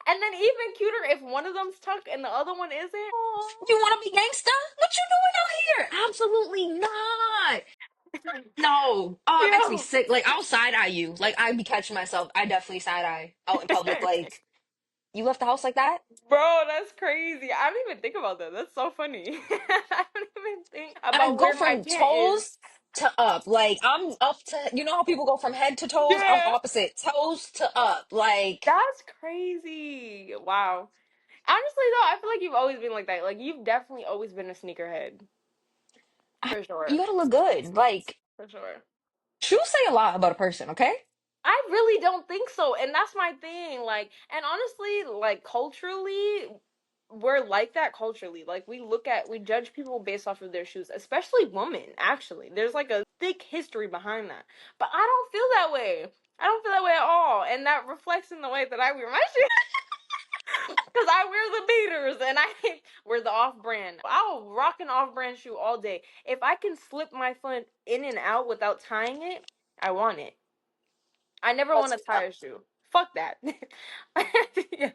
and then even cuter if one of them's tucked and the other one isn't. You want to be gangsta? What you doing out here? Absolutely not. No. Oh, it makes me Yo. sick. Like, I'll side eye you. Like, I'd be catching myself. I definitely side eye out in public. Like, you left the house like that? Bro, that's crazy. I don't even think about that. That's so funny. I don't even think I about go where my from pant is. toes to up. Like, I'm up to, you know how people go from head to toes? I'm Yeah. opposite. Toes to up. Like, That's crazy. Wow. Honestly, though, I feel like you've always been like that. Like, you've definitely always been a sneakerhead. For you sure. gotta look good. Like, For sure. shoes say a lot about a person, okay? I really don't think so. And that's my thing. Like, and honestly, like, culturally, we're like that culturally. Like, we judge people based off of their shoes, especially women, actually. There's like a thick history behind that. But I don't feel that way. I don't feel that way at all. And that reflects in the way that I wear my shoes. Because I wear the beaters and I wear the off brand. I'll rock an off brand shoe all day. If I can slip my foot in and out without tying it, I want it. I never want That's to tie a shoe. Fuck that. Yeah.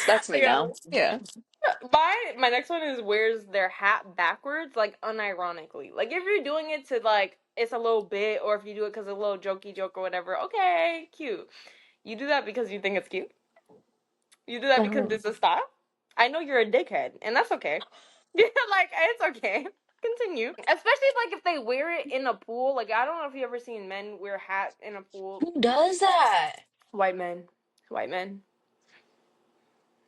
that's me Yeah. now. Yeah. My next one is wears their hat backwards, like unironically. Like if you're doing it to like it's a little bit, or if you do it because a little jokey joke or whatever, okay, cute. You do that because you think it's cute. You do that because Mhm. it's a style. I know you're a dickhead, and that's okay. Yeah, like it's okay. Continue. Especially like if they wear it in a pool. Like I don't know if you ever seen men wear hats in a pool. Who does that? White men. White men.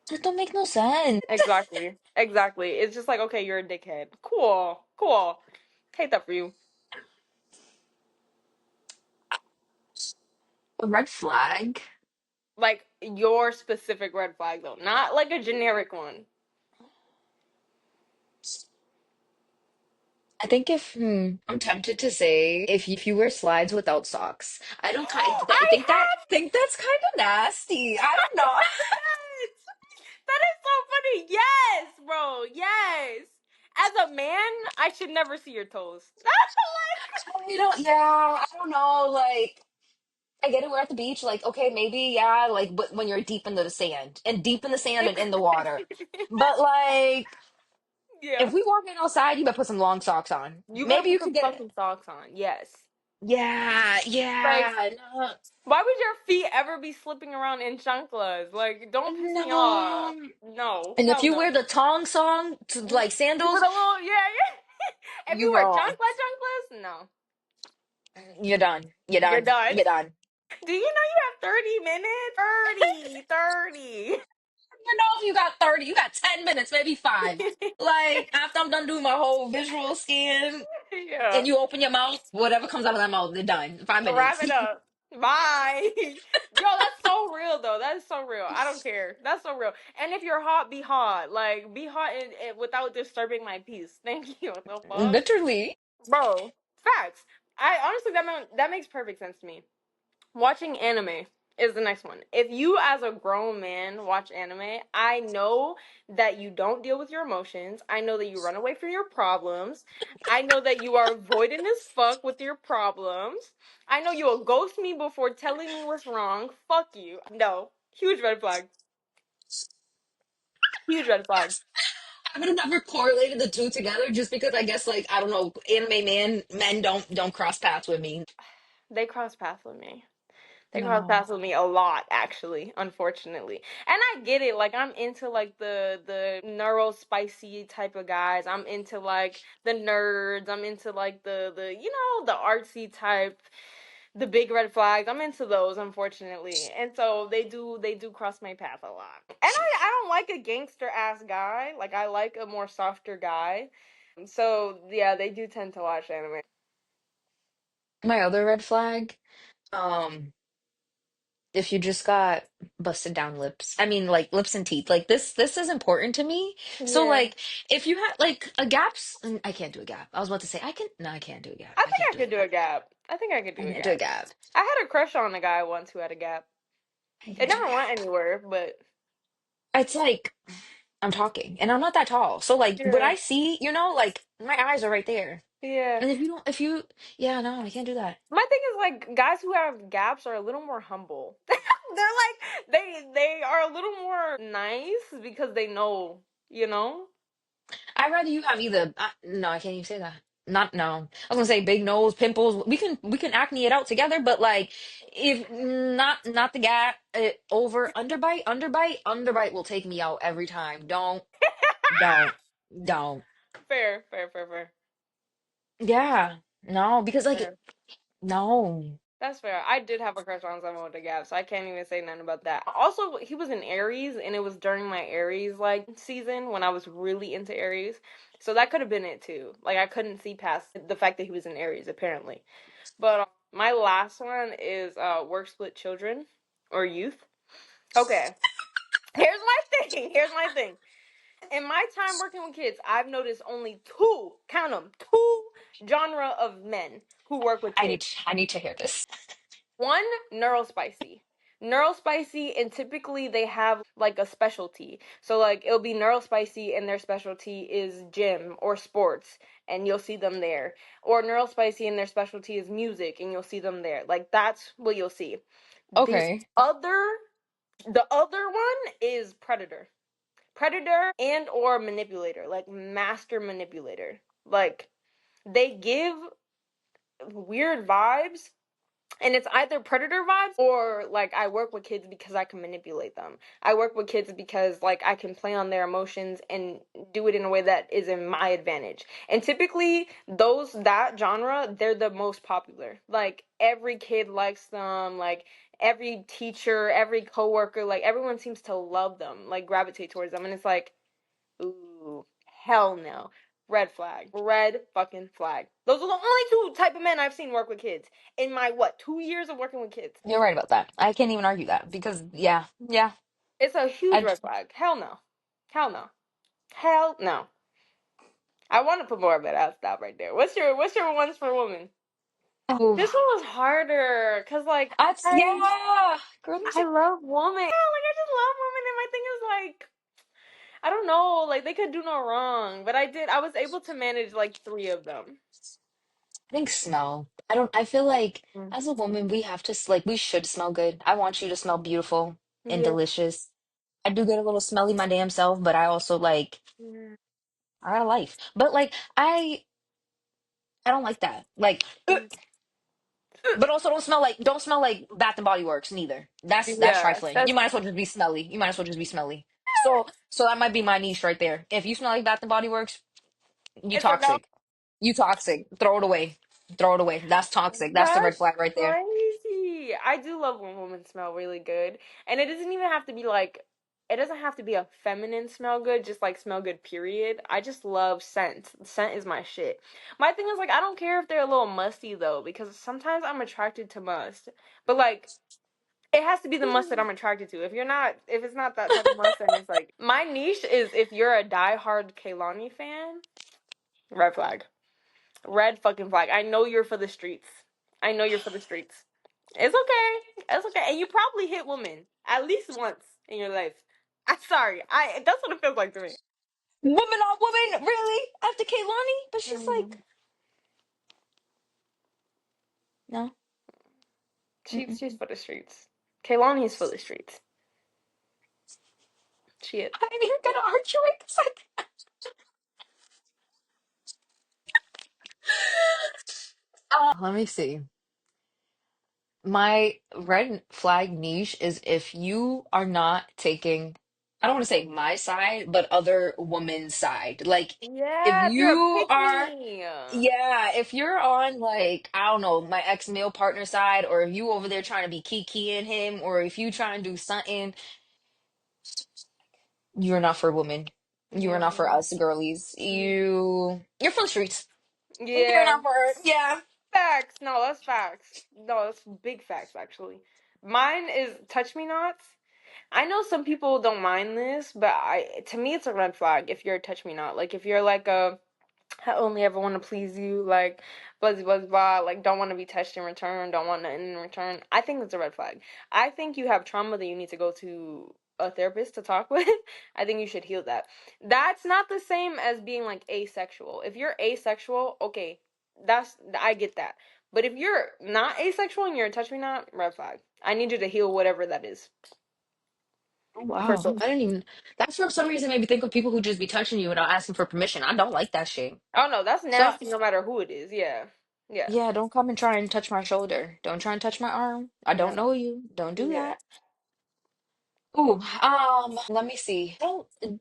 That don't make no sense. Exactly. Exactly. It's just like, okay, you're a dickhead. Cool. Cool. Hate that for you. A red flag. Like your specific red flag though, not like a generic one. I think I'm tempted to say if you wear slides without socks. I don't kind I I have think that's kind of nasty. I don't know. that. That is so funny. Yes, bro. Yes. As a man, I should never see your toes. I don't yeah, I don't know like I get it, we're at the beach, like, okay, maybe, yeah, like, but when you're deep into the sand, and deep in the sand and in the water. But, like, Yeah. if we walking outside, you better put some long socks on. You better Maybe put you could some get, fucking socks on. Yes. yeah, Like, yeah, no, why would your feet ever be slipping around in chanclas? Like, don't piss me off. no. No. And if Hell you no. wear the tong song to like With sandals, a little, yeah, yeah. If you you wear wrong. chanclas, no. You're done. You're You're done. done. You're done. Do you know you have 30 minutes? 30. You know, if you got 30, you got 10 minutes, maybe five. Like, after I'm done doing my whole visual scan, Yeah. and you open your mouth, whatever comes out of that mouth, they're done. 5 minutes. Wrap it up. Bye. Yo, that's so real though. That is so real. I don't care. That's so real. And if you're hot, be hot. Like be hot and without disturbing my peace. Thank you. What the fuck, Literally. bro? Facts. I honestly that makes perfect sense to me. Watching anime is the next one. If you, as a grown man, watch anime, I know that you don't deal with your emotions. I know that you run away from your problems. I know that you are avoidant as fuck with your problems. I know you'll ghost me before telling me what's wrong. Fuck you. No. Huge red flag. Huge red flag. I would have never correlated the two together just because I guess like I don't know, anime men don't cross paths with me. They cross paths with me. They cross No. paths with me a lot, actually, unfortunately. And I get it. Like I'm into like the neuro spicy type of guys. I'm into like the nerds. I'm into like the the artsy type, the big red flags. I'm into those, unfortunately. And so they do cross my path a lot. And I don't like a gangster ass guy. Like I like a more softer guy. So yeah, they do tend to watch anime. My other red flag, um, if you just got busted down lips. I mean, like lips and teeth. Like this is important to me. So Yeah. like if you had like a gaps, I can't do a gap. I was about to say I can no, I can't do a gap. I I think can't I do could a do a gap. gap. I think I could I do a can't do a gap. gap. I had a crush on a guy once who had a gap. I It can't do a never went gap. anywhere, but It's like I'm talking and I'm not that tall. So like what yeah. I see, like my eyes are right there. Yeah. And if you yeah, no, I can't do that. My thing is like guys who have gaps are a little more humble. They're like they are a little more nice because they know, you know? I'd rather you have either. No, I can't even say that. Not no. I was gonna say big nose, pimples. We can acne it out together, but like if not the guy over underbite will take me out every time. Don't don't. Fair, fair, fair, fair. Yeah, no, because like Fair. no. That's fair. I did have a crush on someone with a gap, so I can't even say nothing about that. Also, he was in Aries, and it was during my Aries like season when I was really into Aries, so that could have been it too. Like I couldn't see past the fact that he was in Aries, apparently. But my last one is work split children or youth. Okay, here's my thing. Here's my thing. In my time working with kids, I've noticed only two, count them, two genre of men who work with kids. I need to hear this. One, neurospicy. Neurospicy, and typically they have like a specialty. So like it'll be neurospicy and their specialty is gym or sports and you'll see them there. Or neurospicy and their specialty is music and you'll see them there. Like that's what you'll see. This Okay. other the other one is predator. Predator and or manipulator, like master manipulator. Like they give weird vibes, and it's either predator vibes or like I work with kids because I can manipulate them. I work with kids because like I can play on their emotions and do it in a way that is in my advantage. And typically those that genre, they're the most popular. Like every kid likes them, like every teacher, every coworker, like everyone seems to love them, like gravitate towards them. And it's like, ooh, hell no. Red flag. Red fucking flag. Those are the only two type of men I've seen work with kids in my what, 2 years of working with kids. You're right about that. I can't even argue that because yeah. It's a huge I red flag. Hell no. Hell no. Hell no. I want to put more of it out. Stop right there. What's your ones for women? This one was harder because like yeah. Girl, I love women. Yeah, like I just love women, and my thing is like I don't know, like they could do no wrong, but I was able to manage like three of them. I think smell. I feel like Mm. as a woman, we have to, like, we should smell good. I want you to smell beautiful and Yeah. delicious. I do get a little smelly my damn self, but I also, like, Yeah. I got a life. But, like, I don't like that. Like, but also don't smell like Bath and Body Works neither. That's Yeah, trifling. You that's might as well just be smelly. You might as well just be smelly. So that might be my niche right there. If you smell like Bath and Body Works, you it's a no. toxic. You toxic. Throw it away. Throw it away. That's toxic. That's the red That's flag right there. crazy. I do love when women smell really good, and it doesn't even have to be like. It doesn't have to be a feminine smell good, just like smell good, period. I just love scent. Scent is my shit. My thing is like I don't care if they're a little musty though, because sometimes I'm attracted to must. But like it has to be the must that I'm attracted to. If it's not that type of must, then it's like my niche is if you're a diehard Kaylani fan, red flag. Red fucking flag. I know you're for the streets. I know you're for the streets. It's okay. It's okay. And you probably hit women at least once in your life. I'm sorry. That's what it feels like to me. Woman on woman, really? After Kaylani? But she's like, Mhm. no. She's Mm-mm. for the streets. Kaylani's for the streets. She is. I ain't even gonna argue it. It's like, let me see. My red flag niche is if you are not taking, I don't want to say my side, but other women's side. Like, if Yeah, if you're a you pick are, me. yeah, if you're on like, I don't know, my ex-male partner side, or if you over there trying to be kikiing him, or if you trying to do something, you're not for women. You are Yeah. not for us girlies. You're for the streets. You're Yeah. not for, yeah. Facts. No, that's facts. No, that's big facts actually. Mine is touch me nots. I know some people don't mind this, but I to me it's a red flag if you're a touch me not. Like if you're like a I only ever want to please you, like blah blah blah, blah, like don't want to be touched in return, don't want nothing in return. I think that's a red flag. I think you have trauma that you need to go to a therapist to talk with. I think you should heal that. That's not the same as being like asexual. If you're asexual, okay, that's I get that. But if you're not asexual and you're a touch me not, red flag. I need you to heal whatever that is. Oh, For wow. sure. I didn't even, that for some reason made me think of people who just be touching you without asking for permission. I don't like that shit. Oh no, that's So, nasty no matter who it is. Yeah. Yeah. yeah, don't come and try and touch my shoulder. Don't try and touch my arm. I don't No. know you. Don't do Yeah. that. Ooh, let me see. I don't,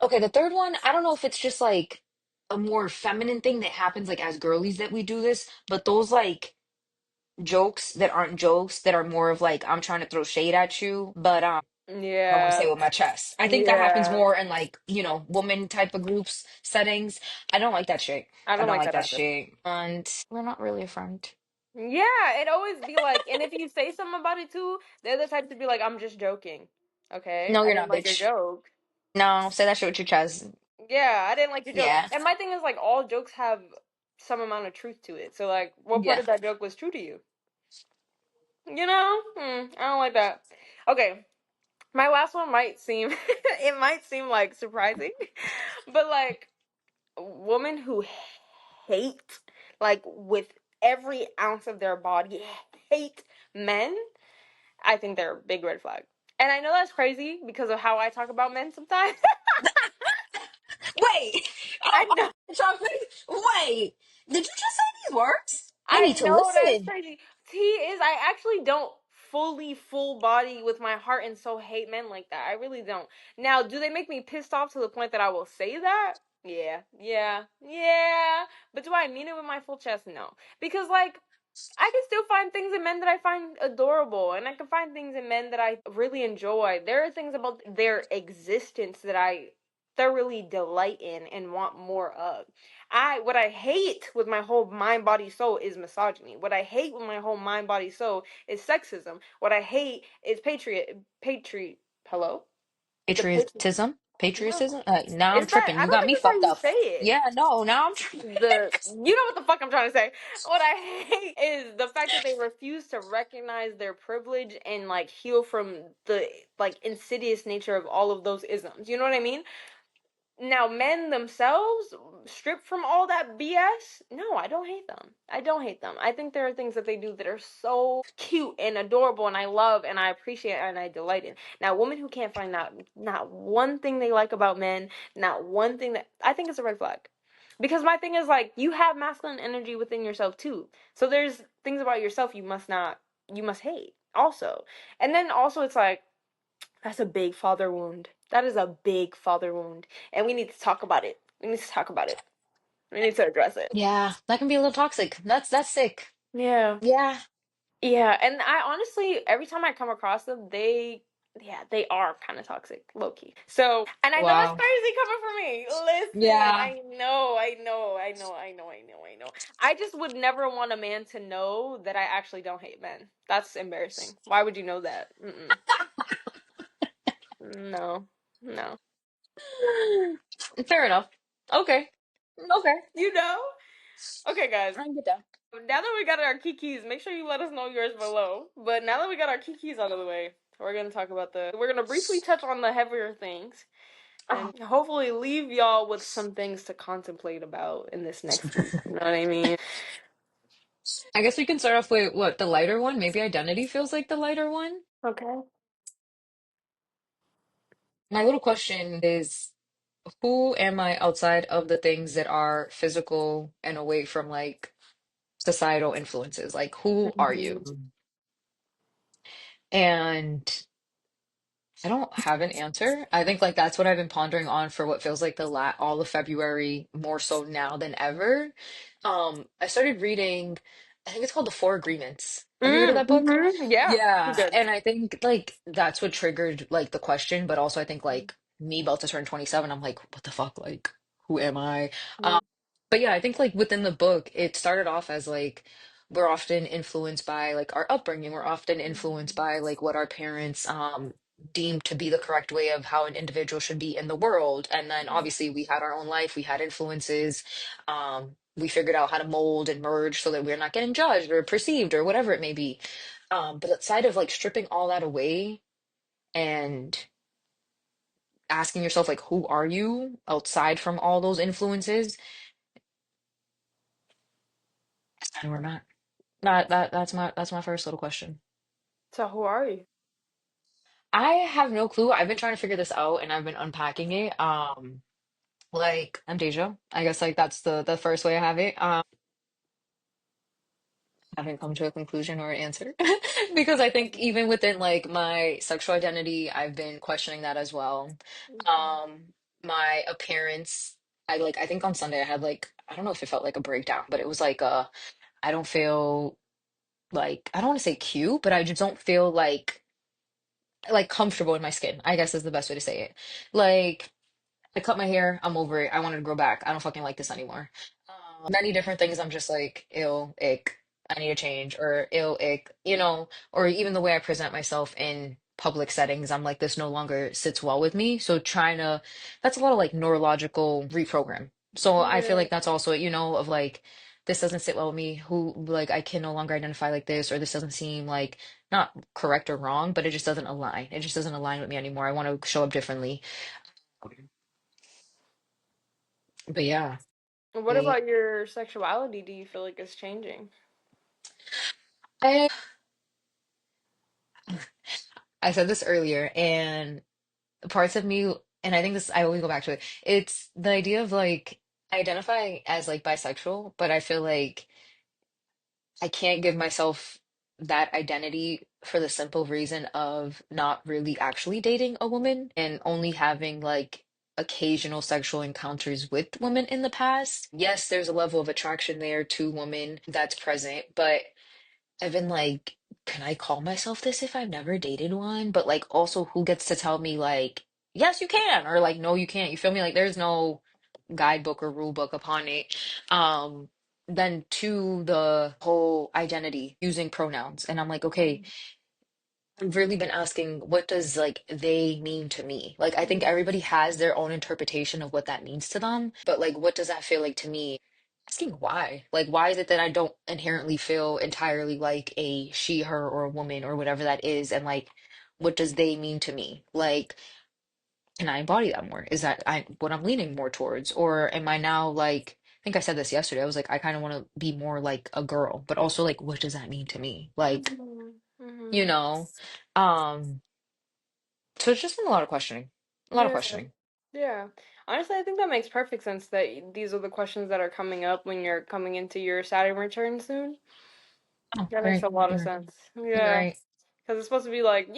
okay, the third one, I don't know if it's just like a more feminine thing that happens like as girlies that we do this, but those like jokes that aren't jokes that are more of like I'm trying to throw shade at you, but I want to Yeah. say with my chest. I think that happens Yeah. more in like, woman type of groups settings. I don't like that shit. I I don't don't like like that that either. shit. And we're not really a friend. Yeah, it always be like, and if you say something about it too, they're the type to be like, I'm just joking. Okay? No, I you're didn't not, like your bitch. joke. No, say that shit with your chest. Yeah, I didn't like your joke. Yeah. And my thing is like all jokes have some amount of truth to it. So like what part Yeah. of that joke was true to you? You know? I don't like that. Okay. My last one might seem it might seem like surprising, but like a woman who hate like with every ounce of their body hate men, I think they're a big red flag. And I know that's crazy because of how I talk about men sometimes. Wait. I Oh, know chocolate. Wait. Did you just say these words? I I need to know that's listen. crazy. T is I actually don't full body with my heart and soul hate men like that. I really don't. Now, do they make me pissed off to the point that I will say that? Yeah, yeah, yeah. But do I mean it with my full chest? No. Because like I can still find things in men that I find adorable, and I can find things in men that I really enjoy. There are things about their existence that I thoroughly delight in and want more of. What I hate with my whole mind, body, soul is misogyny. What I hate with my whole mind, body, soul is sexism. What I hate is hello? The patri Patriotism? no. Patriotism? Now I'm Is that tripping. I You don't got think me that's how fucked you up. say it. Yeah, no, now I'm tripping. You know what the fuck I'm trying to say. What I hate is the fact that they refuse to recognize their privilege and like heal from the like insidious nature of all of those isms. You know what I mean? Now, men themselves, stripped from all that BS, no, I don't hate them. I don't hate them. I think there are things that they do that are so cute and adorable, and I love and I appreciate and I delight in. Now, women who can't find not one thing they like about men, not one thing that I think it's a red flag. Because my thing is like you have masculine energy within yourself too. So there's things about yourself you must hate also. And then also it's like that's a big father wound. That is a big father wound. And we need to talk about it. We need to talk about it. We need to address it. Yeah, that can be a little toxic. That's sick. Yeah. Yeah. Yeah. And I honestly, every time I come across them, they are kind of toxic, low key. So, and I know that's Wow. crazy coming from me. Listen, Yeah. I know. I just would never want a man to know that I actually don't hate men. That's embarrassing. Why would you know that? Mm-mm. No, no. Fair enough. Okay. Okay. You know? Okay, guys. I can get down. Now that we got our kikis, make sure you let us know yours below. But now that we got our kikis out of the way, we're gonna briefly touch on the heavier things and hopefully leave y'all with some things to contemplate about in this next week. You know what I mean? I guess we can start off with what, the lighter one? Maybe identity feels like the lighter one. Okay. My little question is, who am I outside of the things that are physical and away from like societal influences? Like, who are you? Mhm. And I don't have an answer. I think like that's what I've been pondering on for what feels like the la all of February, more so now than ever. I started reading, I think it's called The Four Agreements. Have you heard of that book? Yeah. Yeah, Good. and I think like that's what triggered like the question, but also I think like me about to turn 27, I'm like, what the fuck? Like, who am I? But yeah, I think like within the book, it started off as like we're often influenced by like our upbringing. We're often influenced by like what our parents deemed to be the correct way of how an individual should be in the world. And then obviously we had our own life, we had influences. We figured out how to mold and merge so that we're not getting judged or perceived or whatever it may be. But outside of like stripping all that away and asking yourself like who are you outside from all those influences, that's kind of where I'm at. That's my first little question. So who are you? I have no clue. I've been trying to figure this out and I've been unpacking it. Like I'm dejah. I guess like that's the first way I have it. I haven't come to a conclusion or an answer because I think even within like my sexual identity, I've been questioning that as well. Um, my appearance, I think on Sunday I had like I don't know if it felt like a breakdown, but it was like I don't feel like I don't want to say cute, but I just don't feel like comfortable in my skin, I guess is the best way to say it. Like I cut my hair, I'm over it. I wanted to grow back. I don't fucking like this anymore. Many different things I'm just like, ew, ick, I need to change, or ew, ick, or even the way I present myself in public settings, I'm like, this no longer sits well with me. So that's a lot of like neurological reprogram. So I feel Yeah. like that's also, of like, this doesn't sit well with me, who like I can no longer identify like this, or this doesn't seem like not correct or wrong, but it just doesn't align. It just doesn't align with me anymore. I want to show up differently. But yeah. And what about your sexuality? Do you feel like it's changing? I said this earlier, and parts of me, and I think this, I always go back to it. It's the idea of like, I identify as like bisexual, but I feel like I can't give myself that identity for the simple reason of not really actually dating a woman and only having like occasional sexual encounters with women in the past. Yes, there's a level of attraction there to women that's present, but I've been like, can I call myself this if I've never dated one? But like, also, who gets to tell me like, yes, you can, or like, no, you can't. You feel me? Like, there's no guidebook or rule book upon it. Um, then to the whole identity using pronouns, and I'm like, okay, I've really been asking, what does like they mean to me? Like, I think everybody has their own interpretation of what that means to them, but like, what does that feel like to me? Asking why. Like, why is it that I don't inherently feel entirely like a she, her, or a woman or whatever that is? And like, what does they mean to me? Like, can I embody that more? Is that what I'm leaning more towards? Or am I now like, I think I said this yesterday. I was like, I kind of want to be more like a girl, but also like, what does that mean to me? Like, Mhm. you Mhm. know, um, so it's just been a lot of questioning, a lot of Yeah. questioning. Yeah. Honestly, I think that makes perfect sense that these are the questions that are coming up when you're coming into your Saturn return soon. Oh, That makes right. a lot of You're, sense. you're Yeah. right. Because it's supposed to be like,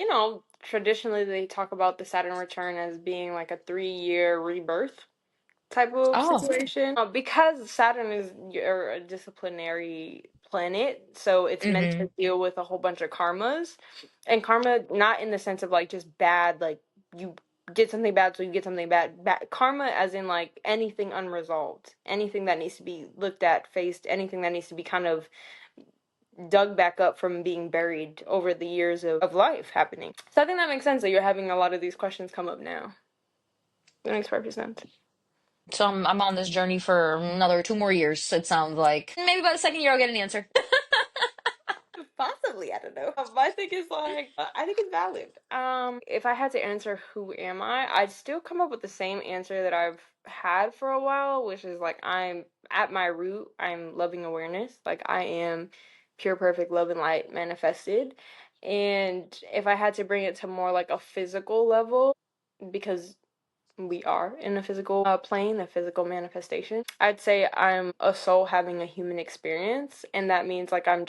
traditionally they talk about the Saturn return as being like a 3-year rebirth type of Oh, situation. Because Saturn is a disciplinary planet, so it's meant mm-hmm. to deal with a whole bunch of karmas. And karma, not in the sense of like just bad, like you did something bad, so you get something bad. Karma, as in like anything unresolved, anything that needs to be looked at, faced, anything that needs to be kind of dug back up from being buried over the years of life happening. So I think that makes sense that you're having a lot of these questions come up now. That makes perfect sense. So I'm on this journey for another 2 more years, it sounds like. Maybe by the second year I'll get an answer. Possibly, I don't know. My thing is like, I think it's valid. If I had to answer who am I, I'd still come up with the same answer that I've had for a while, which is like I'm at my root, I'm loving awareness. Like I am pure, perfect love and light manifested. And if I had to bring it to more like a physical level, because we are in a physical plane, a physical manifestation. I'd say I'm a soul having a human experience, and that means like I'm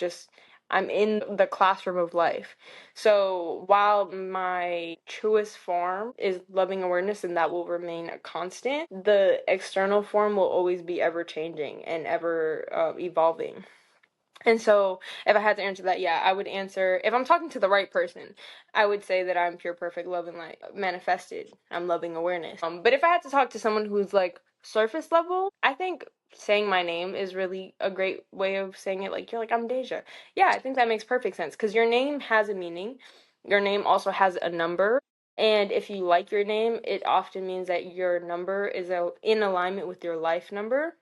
in the classroom of life. So while my truest form is loving awareness and that will remain a constant, the external form will always be ever changing and ever evolving. And so, if I had to answer that, yeah, I would answer, if I'm talking to the right person, I would say that I'm pure, perfect love and light manifested. I'm loving awareness. But if I had to talk to someone who's like surface level, I think saying my name is really a great way of saying it. Like, you're like, I'm Deja. Yeah, I think that makes perfect sense because your name has a meaning. Your name also has a number. And if you like your name, it often means that your number is in alignment with your life number.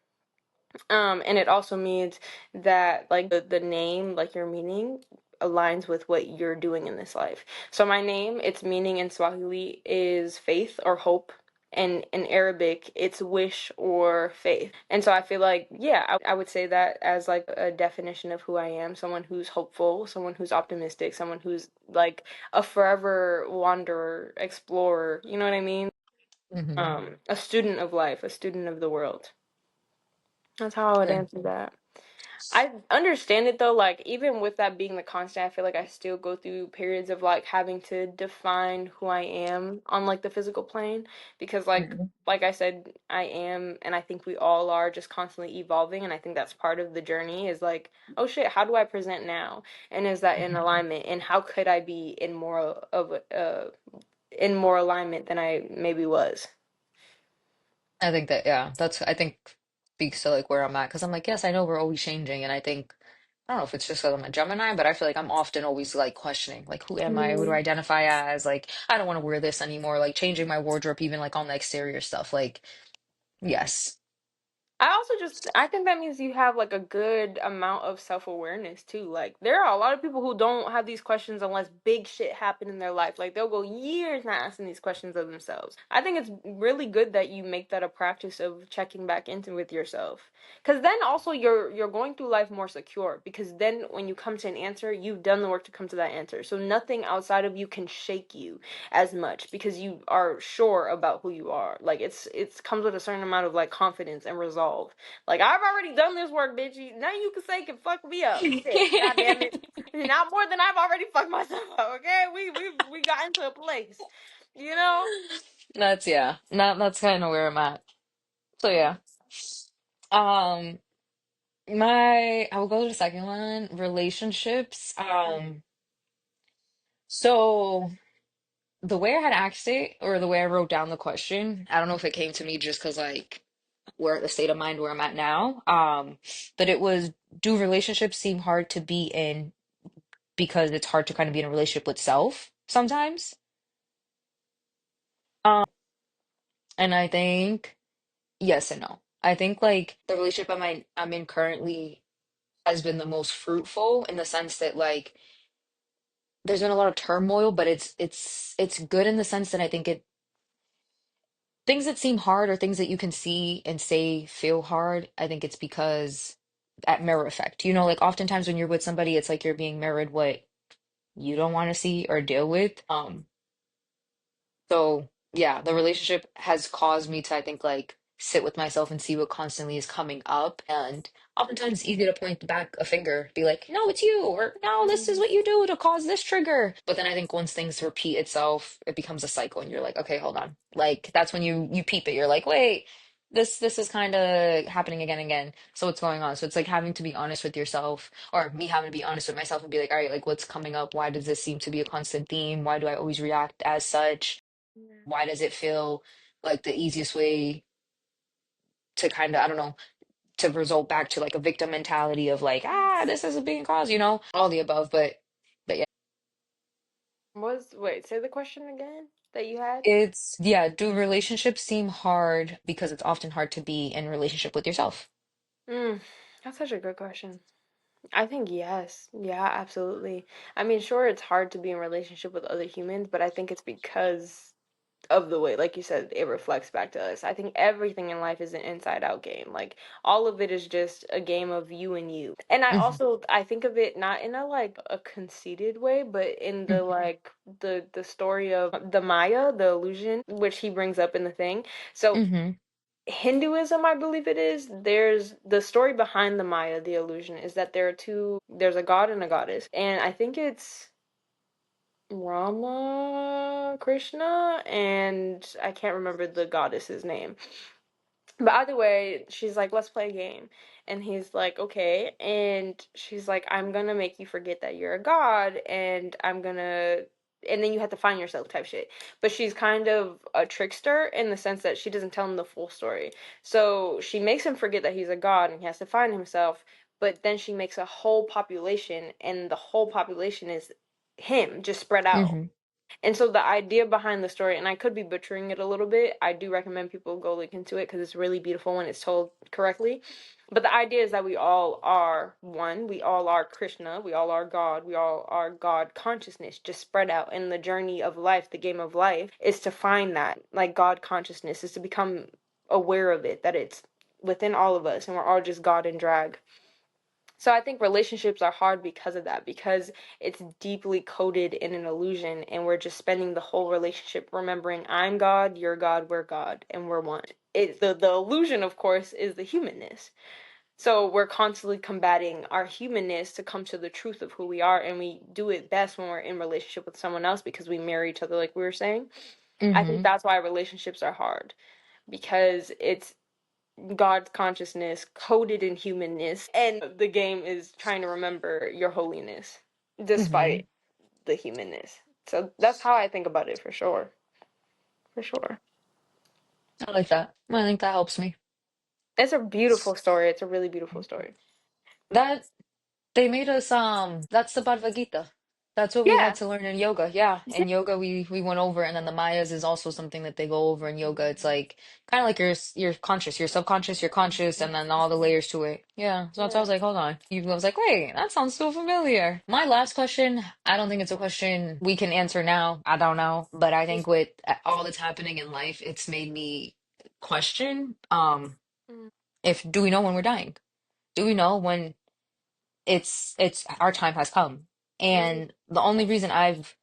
And it also means that like the name, like your meaning, aligns with what you're doing in this life. So my name, its meaning in Swahili is faith or hope. And in Arabic, it's wish or faith. And so I feel like, yeah, I would say that as like a definition of who I am, someone who's hopeful, someone who's optimistic, someone who's like a forever wanderer, explorer, you know what I mean? Hmm. A student of life, a student of the world. That's how I would Yeah. answer that. I understand it though, like even with that being the constant, I feel like I still go through periods of like having to define who I am on like the physical plane because Hmm. like I said, I am and I think we all are just constantly evolving and I think that's part of the journey is like, oh shit, how do I present now? And is that in alignment? And how could I be in more alignment than I maybe was? I think that, yeah, that's, I think speaks to like where I'm at. Cause I'm like, yes, I know we're always changing. And I think, I don't know if it's just because I'm a Gemini, but I feel like I'm often always like questioning, like, who am I? Who do I identify as? Like, I don't want to wear this anymore. Like, changing my wardrobe, even like on the exterior stuff. Like, yes. I also just I think that means you have like a good amount of self-awareness too. Like there are a lot of people who don't have these questions unless big shit happen in their life. Like they'll go years not asking these questions of themselves. I think it's really good that you make that a practice of checking back into with yourself. Cuz then also you're going through life more secure because then when you come to an answer, you've done the work to come to that answer. So nothing outside of you can shake you as much because you are sure about who you are. Like it's comes with a certain amount of like confidence and resolve. Like I've already done this work, bitch. Nothing you can say can fuck me up. Shit, god damn it. Not more than I've already fucked myself up. Okay, we got into a place, you know. That's, yeah, that's kind of where I'm at. So yeah. Um, I will go to the second one, relationships. So the way I had asked it, or the way I wrote down the question, I don't know if it came to me just because like we're at the state of mind where I'm at now. But it was, do relationships seem hard to be in because it's hard to kind of be in a relationship with self sometimes? Um, and I think yes and no. I think like the relationship I'm in currently has been the most fruitful in the sense that like there's been a lot of turmoil, but it's good in the sense that I think it, things that seem hard or things that you can see and say feel hard, I think it's because that mirror effect. You know, like oftentimes when you're with somebody, it's like you're being mirrored what you don't want to see or deal with. So yeah, the relationship has caused me to, I think, like sit with myself and see what constantly is coming up. And oftentimes it's easy to point back a finger, be like, no, it's you, or no, this is Mhm. what you do to cause this trigger. But then I think once things repeat itself, it becomes a cycle and you're like, okay, hold on. Like that's when you peep it. You're like, wait, this is kind of happening again and again. So what's going on? So it's like having to be honest with yourself, or me having to be honest with myself and be like, all right, like what's coming up? Why does this seem to be a constant theme? Why do I always react as such? Why does it feel like the easiest way to kind of, I don't know, to result back to like a victim mentality of like, ah, this is being caused, you know, all the above. But yeah, Wait, say the question again that you had. it's, yeah, do relationships seem hard because it's often hard to be in relationship with yourself? Mm, that's such a good question. I think yes. Yeah, absolutely. I mean, sure, it's hard to be in relationship with other humans, but I think it's because of the way, like you said, it reflects back to us. I think everything in life is an inside out game. Like all of it is just a game of you and you. And I Hmm. also I think of it not in a like a conceited way, but in the like the story of the Maya, the illusion, which he brings up in the thing. So Hmm. Hinduism, I believe it is. There's the story behind the Maya, the illusion, is that there's a god and a goddess. And I think it's Rama, Krishna, and I can't remember the goddess's name. But either way, she's like, let's play a game. And he's like, okay. And she's like, I'm gonna make you forget that you're a god, and I'm gonna and then you have to find yourself type shit. But she's kind of a trickster in the sense that she doesn't tell him the full story. So she makes him forget that he's a god and he has to find himself, but then she makes a whole population, and the whole population is him just spread out. Mm-hmm. And so the idea behind the story, and I could be butchering it a little bit, I do recommend people go look into it because it's really beautiful when it's told correctly. But the idea is that we all are one, we all are Krishna, we all are God, we all are God consciousness just spread out. And the journey of life, the game of life, is to find that, like God consciousness, is to become aware of it, that it's within all of us and we're all just God in drag. So I think relationships are hard because of that, because it's deeply coded in an illusion, and we're just spending the whole relationship remembering I'm God, you're God, we're God, and we're one. The illusion, of course, is the humanness. So we're constantly combating our humanness to come to the truth of who we are, and we do it best when we're in relationship with someone else because we mirror each other, like we were saying. I think Mm-hmm. that's why relationships are hard, because it's God's consciousness coded in humanness, and the game is trying to remember your holiness Mm-hmm. despite the humanness. So that's how I think about it for sure. For sure. I like that. I think that helps me. It's a beautiful story. It's a really beautiful story. That they made us that's the Bhagavad Gita. That's what we had Yeah. to learn in yoga. Yeah. In yoga we went over, and then the Mayas is also something that they go over in yoga. It's like kind of like you're conscious, you're subconscious, you're conscious, and then all the layers to it. Yeah. So that's why I Yeah. was like, hold on. You I was like, wait, that sounds so familiar. My last question, I don't think it's a question we can answer now. I don't know. But I think with all that's happening in life, it's made me question if do we know when we're dying? Do we know when it's our time has come? Mm-hmm. And the only reason I've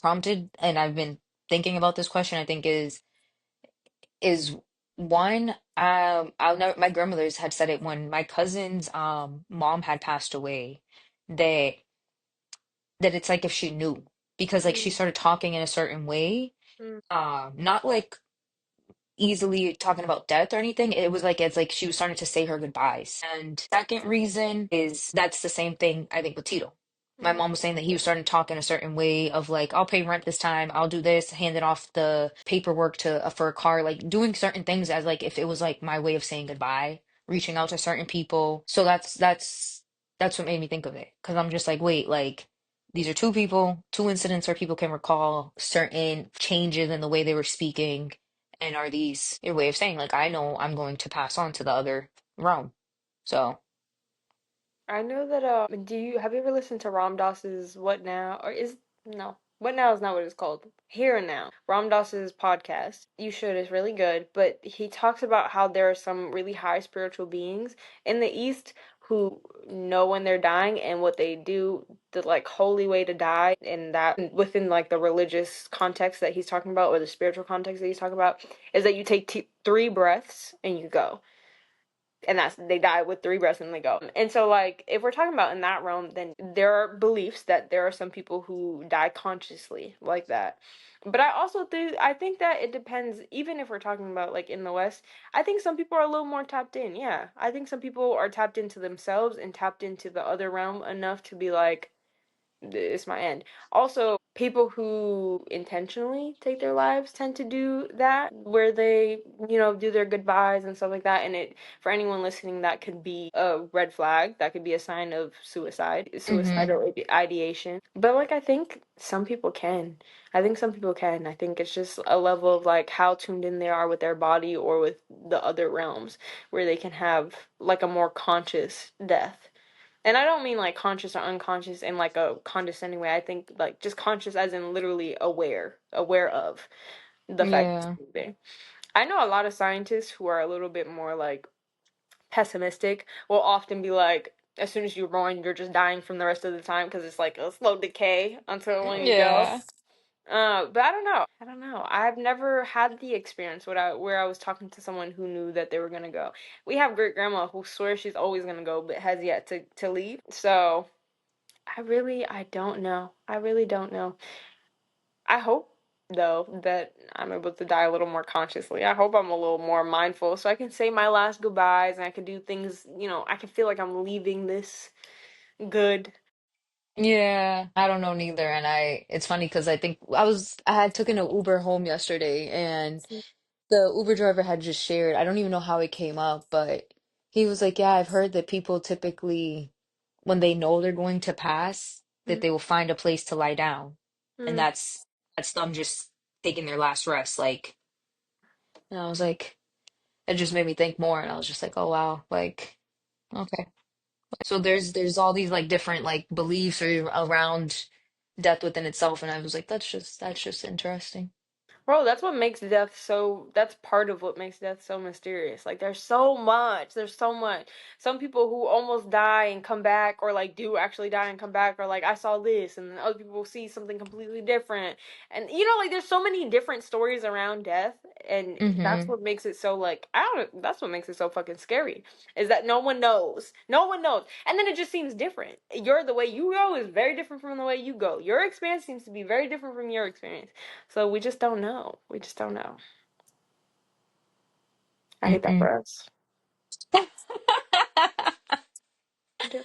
prompted and I've been thinking about this question, I think is one, I'll never, my grandmother's had said it when my cousin's mom had passed away, that that it's like if she knew, because like she started talking in a certain way, not like easily talking about death or anything. It was like it's like she was starting to say her goodbyes. And second reason is that's the same thing I think with Tito. My Mm-hmm. mom was saying that he was starting to talk in a certain way of like, I'll pay rent this time, I'll do this, handing off the paperwork to for a car, like doing certain things as like if it was like my way of saying goodbye, reaching out to certain people. So that's what made me think of it. Because I'm just like, wait, like these are two people, two incidents where people can recall certain changes in the way they were speaking, and are these your way of saying, like, I know I'm going to pass on to the other realm? So, I know that do you have you ever listened to Ram Dass's What Now? Or is no. What Now is not what it's called. Here and Now. Ram Dass's podcast. You should, it's really good. But he talks about how there are some really high spiritual beings in the East who know when they're dying and what they do, the like holy way to die, and that within like the religious context that he's talking about or the spiritual context that he's talking about is that you take three breaths and you go, and that's they die with three breaths and they go. And so like if we're talking about in that realm, then there are beliefs that there are some people who die consciously like that. But I also think that it depends, even if we're talking about like in the West, I think some people are a little more tapped in. Yeah. I think some people are tapped into themselves and tapped into the other realm enough to be like, it's my end. Also, people who intentionally take their lives tend to do that, where they, do their goodbyes and stuff like that. And it, for anyone listening, that could be a red flag. That could be a sign of hmm suicidal ideation. But like, I think some people can. I think some people can. I think it's just a level of like how tuned in they are with their body or with the other realms, where they can have like a more conscious death. And I don't mean like conscious or unconscious in like a condescending way. I think like just conscious as in literally aware of the fact that yeah, it's moving. I know a lot of scientists who are a little bit more like pessimistic will often be like, as soon as you're born, you're just dying from the rest of the time because it's like a slow decay until when you go. yeah. But I don't know. I don't know. I've never had the experience where I was talking to someone who knew that they were gonna go. We have great grandma who swears she's always gonna go, but has yet to leave. So I don't know. I really don't know. I hope though that I'm able to die a little more consciously. I hope I'm a little more mindful so I can say my last goodbyes and I can do things, I can feel like I'm leaving this good. Yeah, I don't know neither. And it's funny because I think I had taken an Uber home yesterday, and the Uber driver had just shared, I don't even know how it came up, but he was like, yeah, I've heard that people typically, when they know they're going to pass, that Mm, they will find a place to lie down. And mm. that's them just taking their last rest. Like, and I was like, it just made me think more, and I was just like, oh wow, like, okay. So there's all these like different like beliefs around death within itself, and I was like, that's just interesting. Bro, that's what makes death so, that's part of what makes death so mysterious. Like there's so much. There's so much. Some people who almost die and come back, or like do actually die and come back, or like I saw this, and then other people see something completely different. And like there's so many different stories around death, and that's Mm-hmm. what makes it so like I don't that's what makes it so fucking scary. Is that no one knows. No one knows. And then it just seems different. The way you go is very different from the way you go. Your experience seems to be very different from your experience. So we just don't know. We just don't know. I hate that Mm-mm. for us. I do.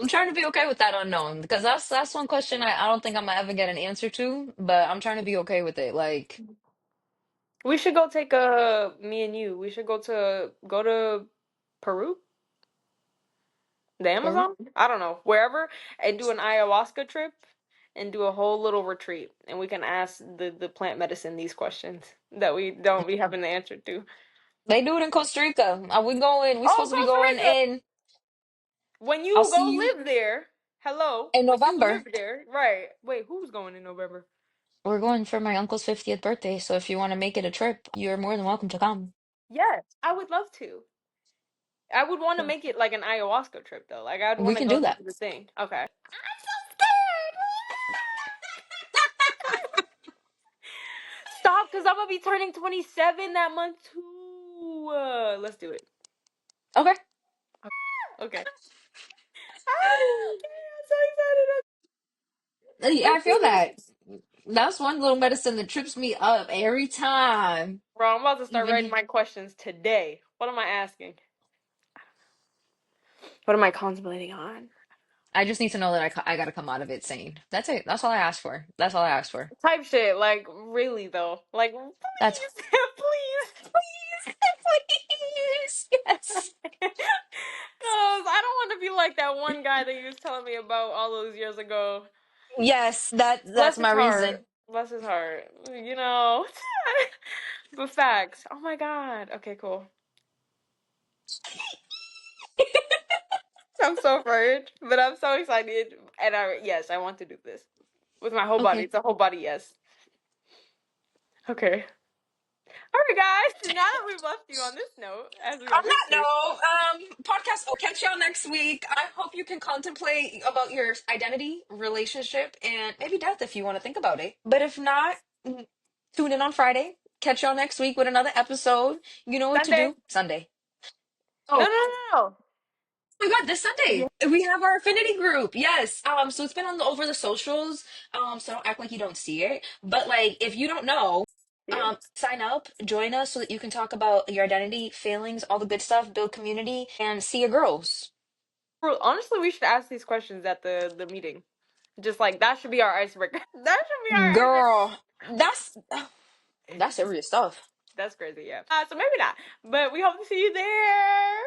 I'm trying to be okay with that unknown because that's one question I don't think I'm gonna ever get an answer to, but I'm trying to be okay with it. Like, We should go take a me and you. We should go to Peru, the Peru? Amazon. I don't know, wherever, and do an ayahuasca trip and do a whole little retreat, and we can ask the plant medicine these questions that we don't be having the answer to. They do it in Costa Rica. Are we going? We Oh, supposed to be Costa going Rica! in. When I'll you see go you live there, hello. in When you live November. there, right? Wait, who's going in November? We're going for my uncle's 50th birthday, so if you want to make it a trip, you're more than welcome to come. Yes, I would love to. I would want to Yeah. make it like an ayahuasca trip though. Like I'd We want to can go do do that. the thing. Okay. I'm so scared. Stop, because I'm gonna be turning 27 that month too. Let's do it. Okay. Okay. Ah, okay, I'm so excited. Yeah, I Let's feel do that. this. That's one little medicine that trips me up every time. Bro, I'm about to start writing Even my questions today. What am I asking? What am I contemplating on? I just need to know that I gotta come out of it sane. That's it. That's all I ask for. That's all I ask for. Type shit. Like really though. Like That's please, please. please, please, yes. Cause I don't want to be like that one guy that you was telling me about all those years ago. Yes, that's Bless my his heart. reason. Bless his heart. You know. But facts. Oh my god. Okay, cool. I'm so afraid, but I'm so excited, and I want to do this with my whole body. Okay. It's a whole body yes. Okay. All right, guys. Now that we've left you on this note, as we On always that do. note, podcast, I'll catch y'all next week. I hope you can contemplate about your identity, relationship, and maybe death if you want to think about it. But if not, tune in on Friday. Catch y'all next week with another episode. You know what to Sunday. do. Sunday. No, Oh, no, no, my God, this no. Sunday we have our affinity group. Yes. So it's been on over the socials. So don't act like you don't see it. But like, if you don't know, Yeah. sign up, join us so that you can talk about your identity, feelings, all the good stuff, build community, and see your girls. Honestly, we should ask these questions at the meeting. Just like that should be our icebreaker. That should be our icebreaker. Girl, that's serious stuff. That's crazy, yeah. So maybe not, but we hope to see you there.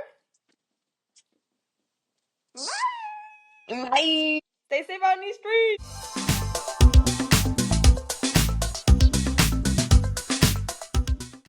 Bye. Bye. Stay safe out in these streets.